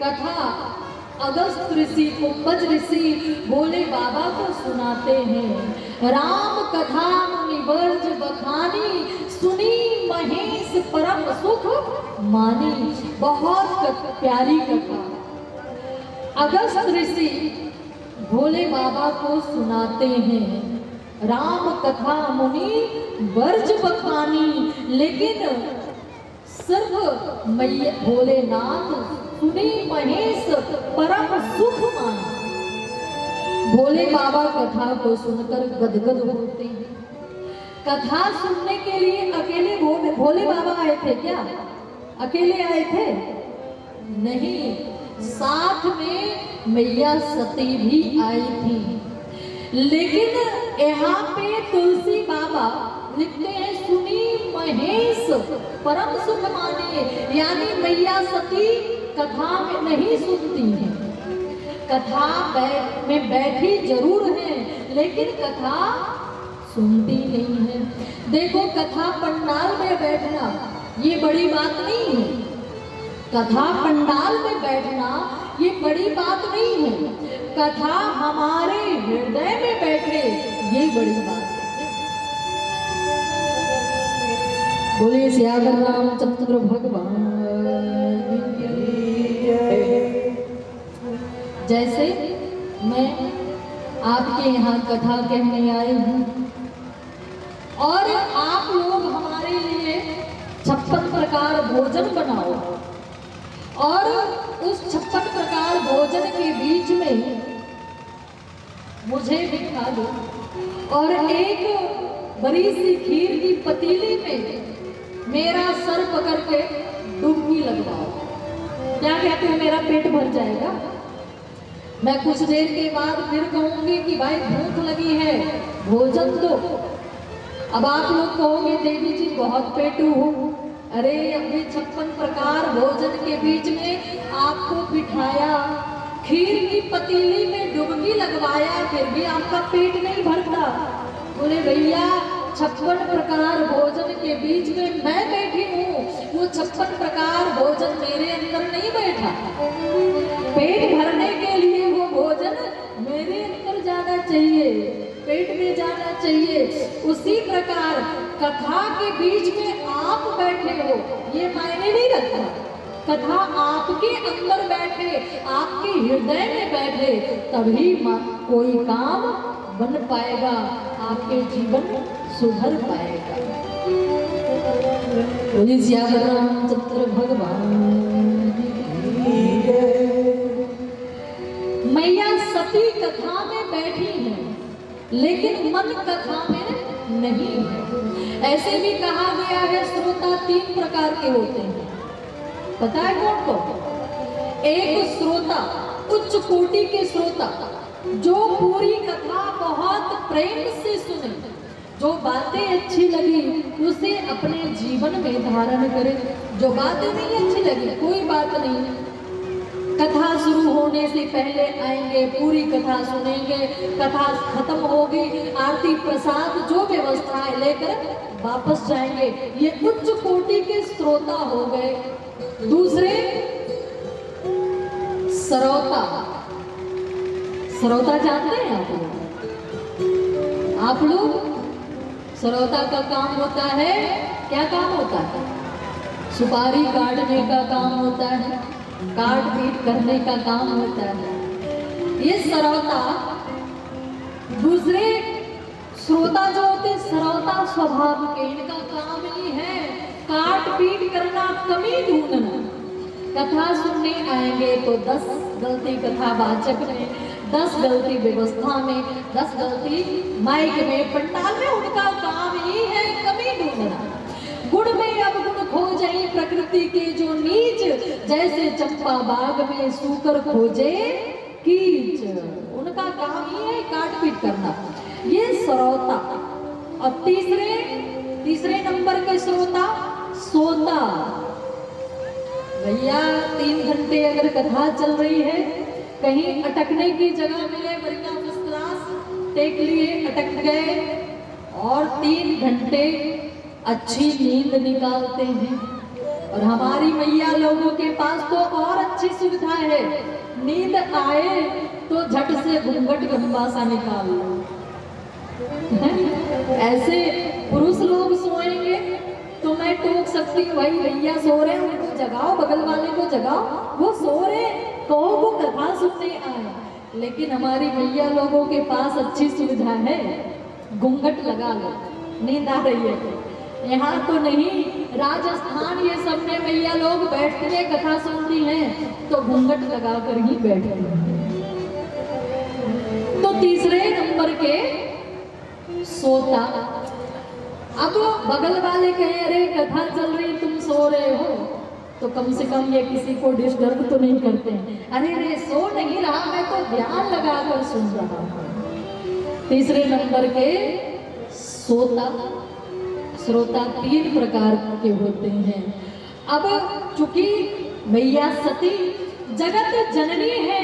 कथा अगस्त ऋषि कुंभज ऋषि भोले बाबा को सुनाते हैं। राम कथा मुनिवर्ज बखानी सुनी महेश परम सुख मानी। बहुत प्यारी कथा अगस्त ऋषि भोले बाबा को सुनाते हैं। राम कथा मुनि वर्ज बखानी, लेकिन सिर्फ मैया भोलेनाथ सुनी महेश परम सुख मानी। भोले बाबा कथा को सुनकर गदगद होते हैं। कथा सुनने के लिए अकेले भोले बाबा आए थे क्या? अकेले आए थे? नहीं, साथ में मैया सती भी आई थी। लेकिन यहाँ पे तुलसी बाबा लिखते हैं सुनी महेश परम सुख माने, यानी मैया सती कथा में नहीं सुनती हैं। कथा में बैठी जरूर है, लेकिन कथा सुनती नहीं है। देखो, कथा पंडाल में बैठना ये बड़ी बात नहीं है। कथा पंडाल में बैठना ये बड़ी बात नहीं है। कथा हमारे हृदय में बैठे ये बड़ी बात है। बोलिए सियावर रामचंद्र भगवान। जैसे मैं आपके यहाँ कथा कहने आई हूँ और आप लोग हमारे लिए 56 प्रकार भोजन बनाओ, और उस 56 प्रकार भोजन के बीच में मुझे बिठा दो और एक बड़ी सी खीर की पतीली में मेरा सर पकड़ के डुबकी लगवाओ। क्या कहते हैं? मेरा पेट भर जाएगा। मैं कुछ देर के बाद फिर कहूंगी कि भाई भूख लगी है, भोजन दो। अब आप लोग कहोगे देवी जी बहुत पेटू हो। अरे अभी 56 प्रकार भोजन के बीच में आपको बिठाया, खीर की पतीली में डुबकी लगवाया, फिर भी आपका पेट नहीं भरता। बोले भैया 56 प्रकार भोजन के बीच में मैं बैठी हूँ, वो 56 प्रकार भोजन मेरे अंदर नहीं बैठा। पेट भरने के लिए वो भोजन मेरे अंदर जाना चाहिए, पेट में जाना चाहिए। उसी प्रकार कथा के बीच में आप बैठे हो ये मायने नहीं रखता। कथा आपके अंदर बैठे, आपके हृदय में बैठे, तभी कोई काम बन पाएगा, आपके जीवन सुधर पाएगा। बोलिए सियावर रामचंद्र भगवान। मैया सती कथा में बैठी है, लेकिन मन कथा में नहीं है। ऐसे भी कहा गया है श्रोता 3 प्रकार के होते हैं। पता है कौन कौन? एक श्रोता, उच्च कोटि के श्रोता, जो पूरी कथा बहुत प्रेम से सुने, जो बातें अच्छी लगी उसे अपने जीवन में धारण करे। जो बातें नहीं अच्छी लगी कोई बात नहीं, कथा शुरू होने से पहले आएंगे, पूरी कथा सुनेंगे, कथा खत्म होगी, आरती प्रसाद जो व्यवस्थाएं लेकर वापस जाएंगे। ये उच्च कोटि के श्रोता हो गए। दूसरे श्रोता। श्रोता जानते हैं आप लोग? श्रोता का काम होता है, क्या काम होता है? सुपारी काटने का काम होता है, काट पीट करने का काम होता है ये श्रोता। दूसरे श्रोता जो होते श्रोता स्वभाव के, इनका काम ही है काट पीट करना, कमी ढूंढना। कथा सुनने आएंगे तो 10 गलती कथावाचक में, 10 गलती व्यवस्था में, 10 गलती माइक में, पंडाल में। उनका काम ही है कमी ढूंढना। गुण में अब गुण खोजे प्रकृति के जो नीच, जैसे चंपा बाग में सूकर खोजे कीच। उनका काम ही है काट पीट करना, ये श्रोता। और तीसरे नंबर के श्रोता सोता। भैया 3 घंटे अगर कथा चल रही है, कहीं अटकने की जगह मिले बढ़िया फर्स्ट क्लास टेक लिए अटक गए और 3 घंटे अच्छी नींद निकालते हैं। और हमारी मैया लोगों के पास तो और अच्छी सुविधा है, नींद आए तो झट से घूंघट गंबा सा निकाल लो। ऐसे पुरुष लोग सोएंगे तो मैं टोक सकती हूँ, भाई भैया सो रहे हैं उनको जगाओ, बगल वाले को जगाओ, वो सो रहे कहो वो कथा सुनने आए। लेकिन हमारी भैया लोगों के पास अच्छी सुविधा है, घूंघट लगा लो, नींद आ रही है। यहाँ तो नहीं, राजस्थान ये सब में भैया लोग बैठ के कथा सुनती हैं तो घूंघट लगा कर ही बैठते हैं। तो तीसरे नंबर के सोता। अब बगल वाले कहे अरे कथा चल रही तुम सो रहे हो, तो कम से कम ये किसी को डिस्टर्ब तो नहीं करते हैं। अरे रे सो नहीं रहा, मैं तो ध्यान लगाकर सुन रहा हूं। तीसरे नंबर के सोता। श्रोता 3 प्रकार के होते हैं। अब चूंकि मैया सती जगत जननी है,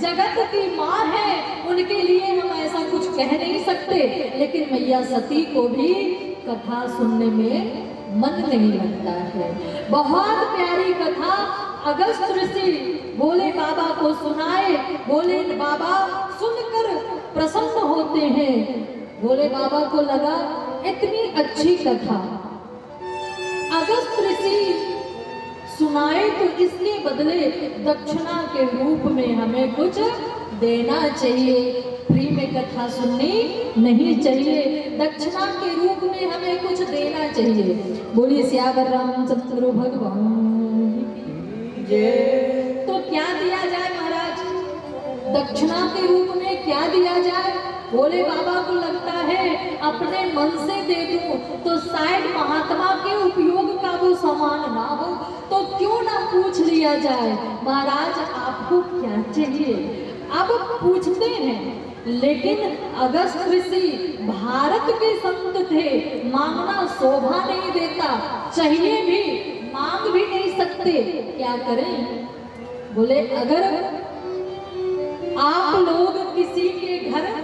जगत की माँ है, उनके लिए हम ऐसा कुछ कह नहीं सकते, लेकिन मैया सती को भी कथा सुनने में मन नहीं लगता है। बहुत प्यारी कथा अगस्त ऋषि भोले बाबा को सुनाए, भोले बाबा सुनकर प्रसन्न होते हैं। भोले बाबा को लगा इतनी अच्छी कथा अगस्त ऋषि सुनाए तो इसके बदले दक्षिणा के रूप में हमें कुछ देना चाहिए, फ्री में कथा सुननी नहीं चाहिए, दक्षिणा के रूप में हमें कुछ देना चाहिए। बोलिए सियावर रामचंद्र भगवान जय। तो क्या दिया जाए महाराज, दक्षिणा के रूप में क्या दिया जाए? भोले बाबा को लगता है अपने मन से दे दूं तो शायद महात्मा के उपयोग का वो सामान ना हो, तो क्यों ना पूछ लिया जाए महाराज आपको क्या चाहिए। अब पूछते हैं, लेकिन अगस्त ऋषि भारत के संत थे, मांगना शोभा नहीं देता, चाहिए भी मांग भी नहीं सकते, क्या करें? बोले अगर आप लोग किसी के घर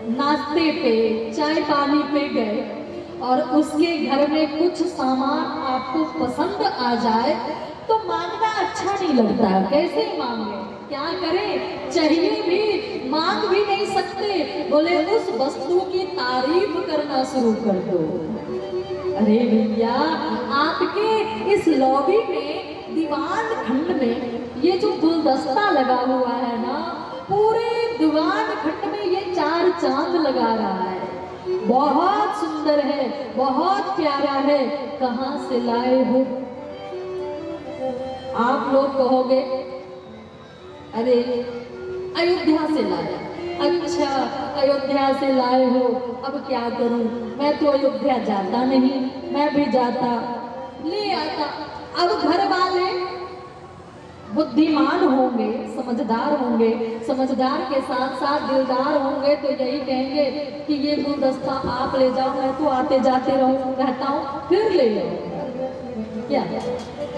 नाश्ते पे चाय पानी पे गए और उसके घर में कुछ सामान आपको पसंद आ जाए तो मांगना अच्छा नहीं लगता, कैसे मांगे, क्या करें? चाहिए भी मांग भी नहीं सकते। बोले उस वस्तु की तारीफ करना शुरू कर दो। अरे भैया आपके इस लॉबी में दीवान खंड में ये जो गुलदस्ता लगा हुआ है ना, पूरे दीवान खंड में ये 4 चांद लगा रहा है, बहुत सुंदर है, बहुत प्यारा है, कहाँ से लाए हो? आप लोग कहोगे अरे अयोध्या से लाया। अच्छा अयोध्या से लाए हो, अब क्या करूं, मैं तो अयोध्या जाता नहीं, मैं भी जाता ले आता। अब घर वाले बुद्धिमान होंगे, समझदार होंगे, समझदार के साथ साथ दिलदार होंगे, तो यही कहेंगे कि ये गुलदस्ता आप ले जाओ, मैं तो आते जाते रहता हूँ, फिर ले जाओ। क्या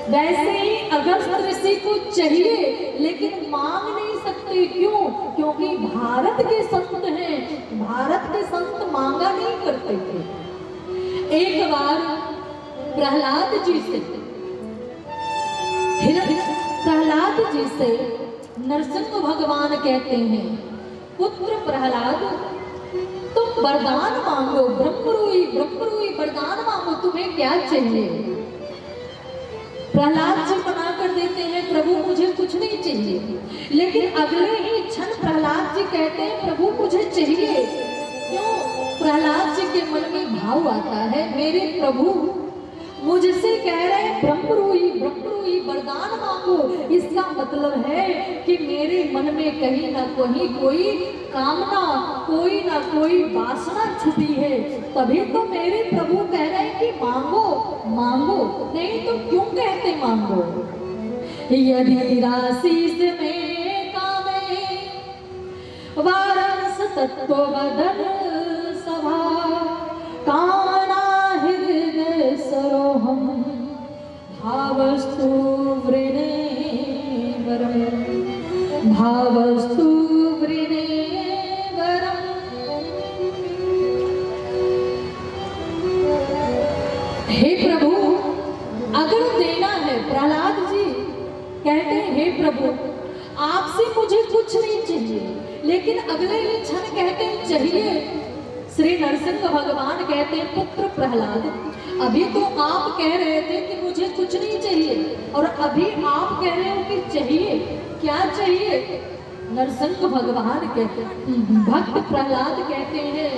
वैसे ही अगस्त ऋषि को चाहिए लेकिन मांग नहीं सकते, क्यों? क्योंकि भारत के संत हैं, भारत के संत मांगा नहीं करते थे। एक बार प्रहलाद जी से नरसिंह भगवान कहते हैं, पुत्र प्रहलाद तुम वरदान मांगो, ब्रह्मरूई वरदान मांगो, तुम्हें क्या चाहिए? प्रहलाद जी मना कर देते हैं, प्रभु मुझे कुछ नहीं चाहिए। लेकिन अगले ही क्षण प्रहलाद जी कहते हैं, प्रभु मुझे चाहिए। क्यों? प्रहलाद जी के मन में भाव आता है, मेरे प्रभु मुझसे कह रहे हैं ब्रह्मरूई वरदान मांगो, इसका मतलब है कि मेरे मन में कहीं ना कहीं कोई कामना, कोई ना कोई वासना छुपी है, तभी तो मेरे प्रभु कह रहे हैं कि मांगो मांगो, नहीं तो क्यों कहते मांगो। यदि राशि में कामे वारस तत्व वदन सभा कामना हृदय सरोहम भावस्तु वृणे वरम। भावस्तु वृणेवरम्। हे प्रभु, अगर देना है, प्रहलाद जी कहते हैं हे प्रभु आपसे मुझे कुछ नहीं चाहिए, लेकिन अगले ही क्षण कहते हैं चाहिए। श्री नरसिंह भगवान कहते हैं पुत्र प्रहलाद, अभी तो आप कह रहे थे कि मुझे कुछ नहीं चाहिए और अभी आप कह रहे हो कि चाहिए, क्या चाहिए? नरसिंह भगवान कहते हैं, भक्त प्रहलाद कहते हैं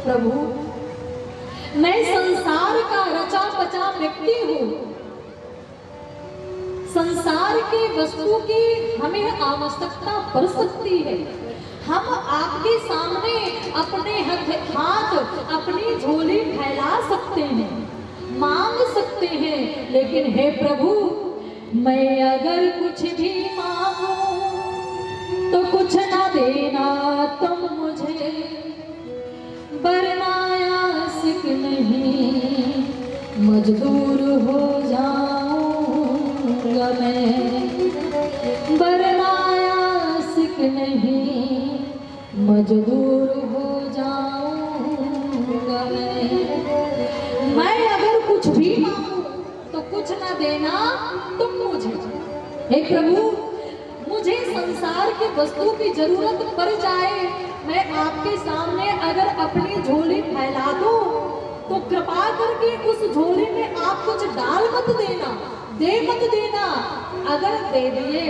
प्रभु मैं संसार का रचा बचा व्यक्ति हूँ, संसार के वस्तु की हमें आवश्यकता पड़ सकती है, हम आपके सामने अपने हाथ अपनी झोली फैला सकते हैं, मांग सकते हैं, लेकिन हे प्रभु मैं अगर कुछ भी मांगूं तो कुछ ना देना तुम मुझे, वरना आशिक नहीं मजदूर हो जाऊंगा मैं, वरना आशिक नहीं मजदूर हो जाऊंगा मैं अगर कुछ भी मांगूं तो कुछ ना देना तुम मुझे। हे प्रभु मुझे संसार की वस्तु की जरूरत पड़ जाए, मैं आपके सामने अगर अपनी झोली फैला दूं तो कृपा करके उस झोली में आप कुछ डाल मत देना, दे मत देना, अगर दे दिए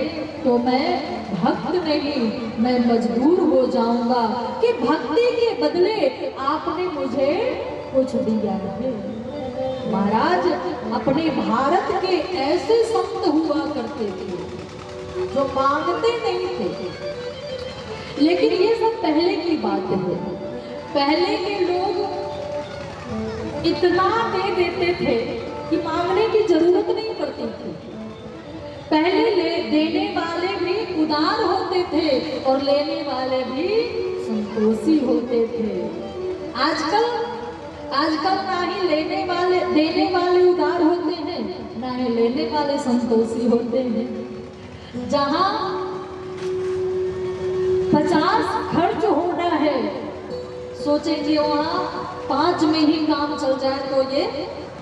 तो मैं भक्त नहीं मैं मजबूर हो जाऊंगा कि भक्ति के बदले आपने मुझे कुछ दिया है। महाराज अपने भारत के ऐसे संत हुआ करते थे जो मांगते नहीं थे, लेकिन ये सब पहले की बात है। पहले के लोग इतना दे देते थे कि मांगने की जरूरत नहीं पड़ती थी। पहले देने वाले भी उदार होते थे और लेने वाले भी संतोषी होते थे। आजकल ना ही देने वाले उदार होते हैं, ना ही लेने वाले संतोषी होते हैं। जहां 50 खर्च होना है, सोचेंगे वहां 5 में ही काम चल जाए तो ये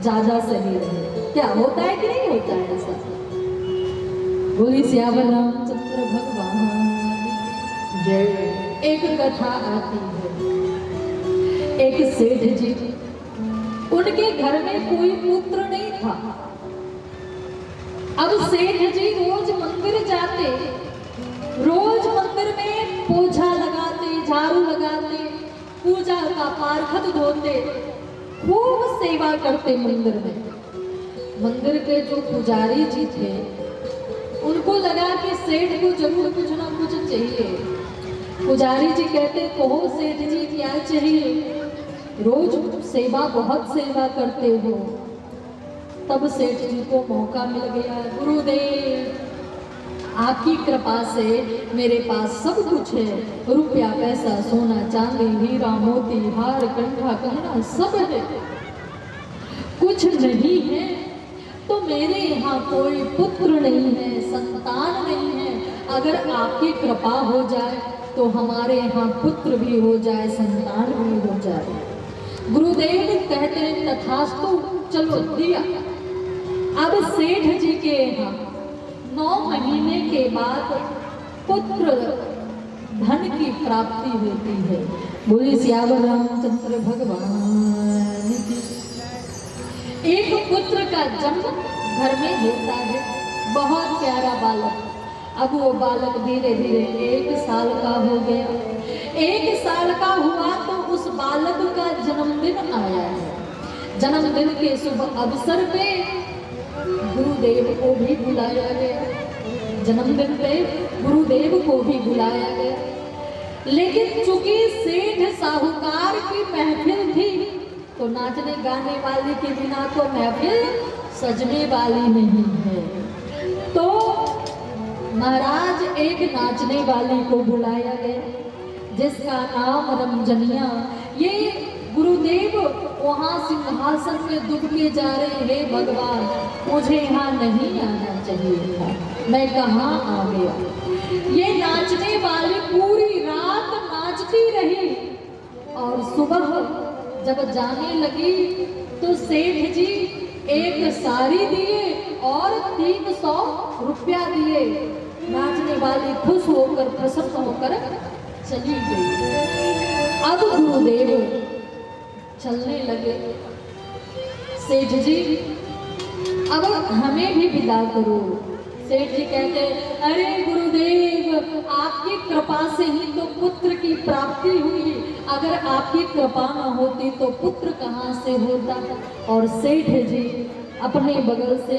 ज्यादा सही रहे। क्या होता है कि नहीं होता है ऐसा? बोली श्यावर रामचंद्र भगवान जय। एक कथा आती है, एक सेठ जी, उनके घर में कोई पुत्र नहीं था। अब सेठ जी रोज मंदिर जाते, रोज मंदिर में पोछा लगाते, झाड़ू लगाते, पूजा का पारखत धोते, खूब सेवा करते मंदिर में। मंदिर के जो पुजारी जी थे उनको लगा कि सेठ को जरूर कुछ ना कुछ चाहिए। पुजारी जी कहते कहो सेठ जी क्या चाहिए, रोज सेवा बहुत सेवा करते हो। तब सेठ जी को मौका मिल गया, गुरुदेव आपकी कृपा से मेरे पास सब कुछ है, रुपया पैसा सोना चांदी हीरा मोती हार कंठा गहना सब है, कुछ नहीं है तो मेरे यहाँ कोई पुत्र नहीं है, संतान नहीं है। अगर आपकी कृपा हो जाए तो हमारे यहाँ पुत्र भी हो जाए, संतान भी हो जाए। गुरुदेव कहते हैं तथास्तु, चलो दिया। अब सेठ जी के यहाँ 9 महीने के बाद पुत्र धन की प्राप्ति होती है। बोले श्यावर रामचंद्र भगवान की। एक पुत्र का जन्म घर में होता है, बहुत प्यारा बालक। अब वो बालक धीरे धीरे 1 साल का हो गया। 1 साल का हुआ तो उस बालक का जन्मदिन आया है। जन्मदिन के शुभ अवसर पे गुरुदेव को भी बुलाया गया। जन्मदिन पे गुरुदेव को भी बुलाया गया, लेकिन चूंकि सेठ साहूकार की महफिल थी तो नाचने गाने वाले के बिना तो महफिल सजने वाली नहीं है। तो महाराज एक नाचने वाली को बुलाया गया जिसका नाम रमजनिया। ये गुरुदेव वहां सिंहासन में दुबके जा रहे हैं, भगवान मुझे यहाँ नहीं आना चाहिए था, मैं कहाँ आ गया। ये नाचने वाली पूरी रात नाचती रही और सुबह जब जाने लगी तो सेठ जी एक साड़ी दिए और 300 रुपया दिए। नाचने वाली खुश होकर प्रसन्न होकर चली गई। अब गुरुदेव चलने लगे। सेठ जी अब हमें भी विदा करो। सेठ जी कहते अरे गुरुदेव आपकी कृपा से ही तो पुत्र की प्राप्ति हुई, अगर आपकी कृपा न होती तो पुत्र कहाँ से होता। और सेठ जी अपने बगल से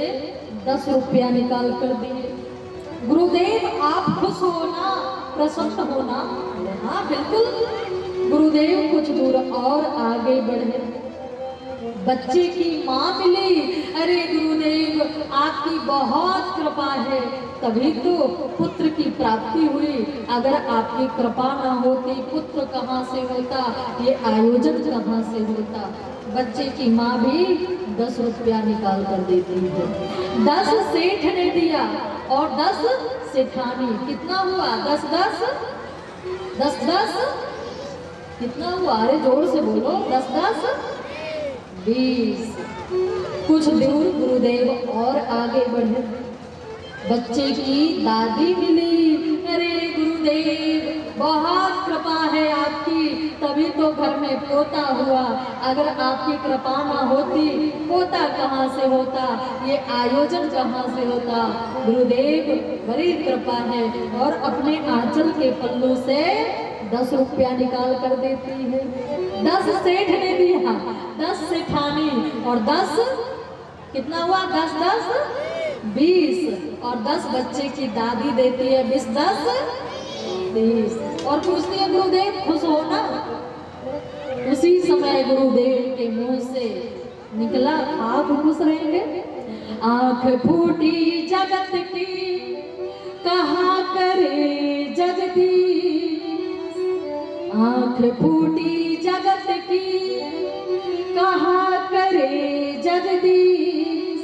10 रुपया निकाल कर दिए। गुरुदेव आप खुश होना, प्रसन्न होना। हाँ बिल्कुल। गुरुदेव कुछ दूर और आगे बढ़े। बच्चे की माँ मिली। अरे गुरुदेव आपकी बहुत कृपा है, तभी तो पुत्र की प्राप्ति हुई, अगर आपकी कृपा ना होती पुत्र कहाँ से होता, ये आयोजन कहाँ से होता। बच्चे की माँ भी 10 रुपया निकाल कर देती है। 10 सेठ ने दिया और 10 सेठानी। कितना हुआ? 10 10 10 10 कितना हुआ? अरे जोर से बोलो। 10 10 20। कुछ दूर गुरुदेव और आगे बढ़े। बच्चे की दादी मिली। अरे गुरुदेव बहुत कृपा है आपकी, तभी तो घर में पोता हुआ, अगर आपकी कृपा ना होती पोता कहाँ से होता, ये आयोजन कहाँ से होता। गुरुदेव बड़ी कृपा है और अपने आंचल के पल्लू से 10 रुपया निकाल कर देती है। 10 सेठ ने दिया, 10 सेठानी और 10 कितना हुआ? 10 10 20 और 10 बच्चे की दादी देती है। 20 10 30 और पूछती है गुरुदेव खुश हो ना। उसी समय गुरुदेव के मुंह से निकला आप खुश रहेंगे। आंख फूटी जगत की कहा करे जगदीश, आंख फूटी जगत की कहा करे जगदीश,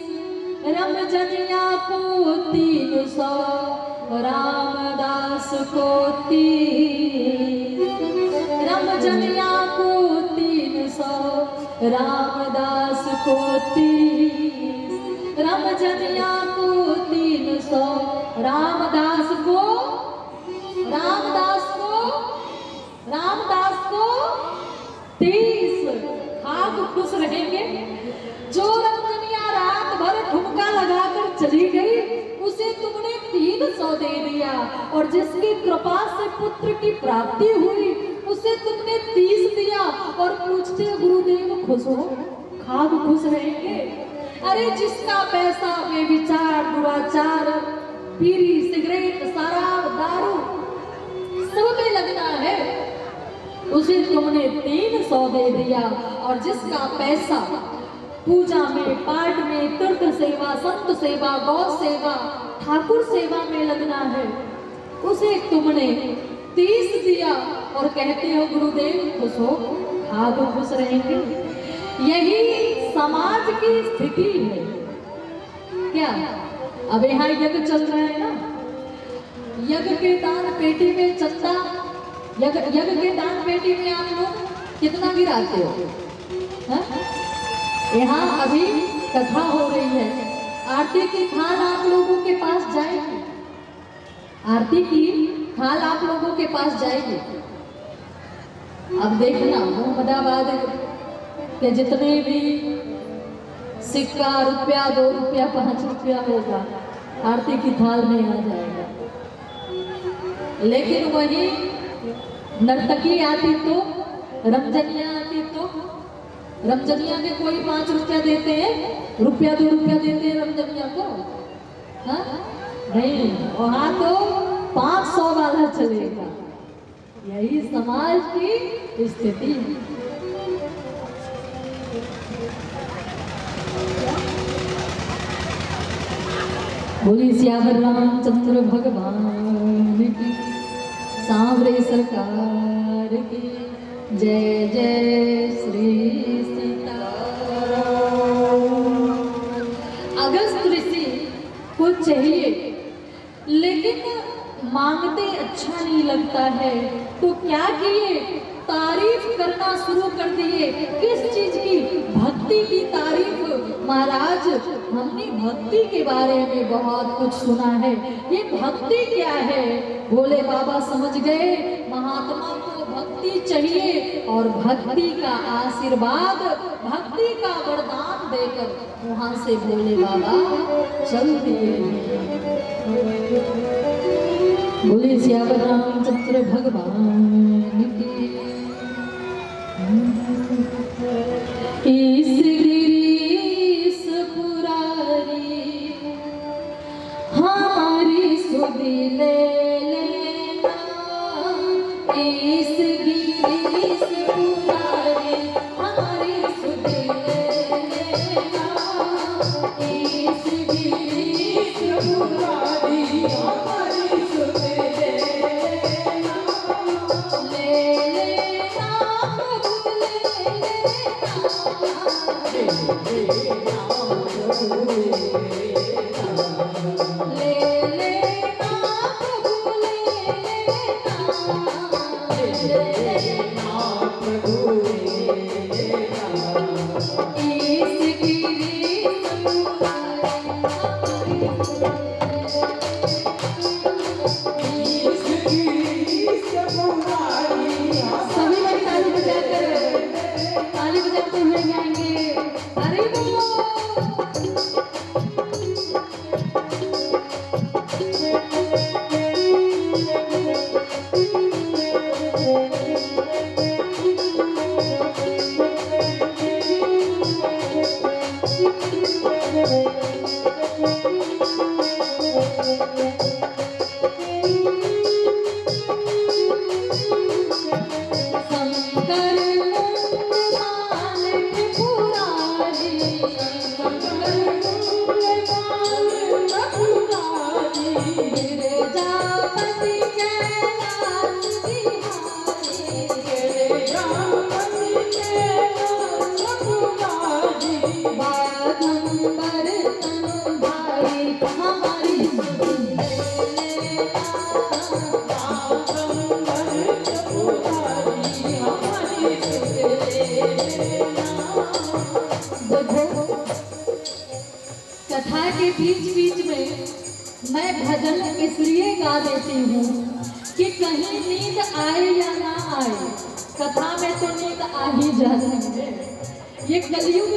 रमजनिया को 300 रामदास को 30, रमजनिया को 300 रामदास को 30, रमजनिया को 300 रामदास को 30। खाक खुश रहेंगे। जो रमजनिया रात भर ठुमका लगाकर चली गई उसे तुमने 300 दे दिया, और जिसकी कृपा से पुत्र की प्राप्ति हुई उसे तुमने 30 दिया और पूछते गुरुदेव खुश हो? खाक खुश रहेंगे। अरे जिसका पैसा बेविचार, दुराचार, बीड़ी, सिगरेट, शराब, दारू सब में लगना है, उसे तुमने 300 दे दिया, और जिसका पैसा पूजा में, पाठ में, तीर्थ सेवा, संत सेवा, गौ सेवा, ठाकुर सेवा में लगना है, उसे तुमने 30 दिया और कहते हो गुरुदेव खुश हो? खाक खुश रहेंगे। यही समाज की स्थिति है। क्या अब यहाँ यज्ञ चल रहा है ना, यज्ञ के दान पेटी में चंदा, यज्ञ के दान पेटी में आप लोग कितना गिराते हो? यहाँ अभी कथा हो रही है, आरती की थाल आप लोगों के पास जाएगी, आरती की थाल आप लोगों के पास जाएगी। अब देखना मोहम्मदाबाद के जितने भी सिक्का, रुपया, 2 रुपया, 5 रुपया होगा आरती की थाल में आ जाएगा। लेकिन वही नर्तकी आती तो, रमजनिया आती तो, रमजनिया के कोई 5 रुपया देते हैं, रुपया 2 रुपया देते हैं रमजनिया को? हाँ नहीं, वहाँ तो 500 वाला चलेगा। यही समाज की स्थिति है। बोली सियावर रामचंद्र भगवान की, सांवरे सरकार की, जय जय श्री सीताराम। अगस्त ऋषि को चाहिए, लेकिन मांगने है तो क्या किए, तारीफ करना शुरू कर दिए। किस चीज की? भक्ति की तारीफ। महाराज, हमने भक्ति के बारे में बहुत कुछ सुना है, ये भक्ति क्या है? भोले बाबा समझ गए महात्मा को भक्ति चाहिए और भक्ति का आशीर्वाद, भक्ति का वरदान देकर वहां से भोले बाबा चल दिए। बोले सियावर रामचंद्र भगवान की। इस गिरीश पुरारी हमारी सुध ले लेना, इस गिरीश पुरारी हमारी सुध ले लेना, इस गिरीश पुरारी हमारी सुध ले लेना, ले लेना प्रभु ले कथा के बीच बीच में मैं भजन इसलिए गा देती हूँ कि कहीं नींद आए या ना आए, कथा में तो नींद आ ही जाती है। ये कलयुग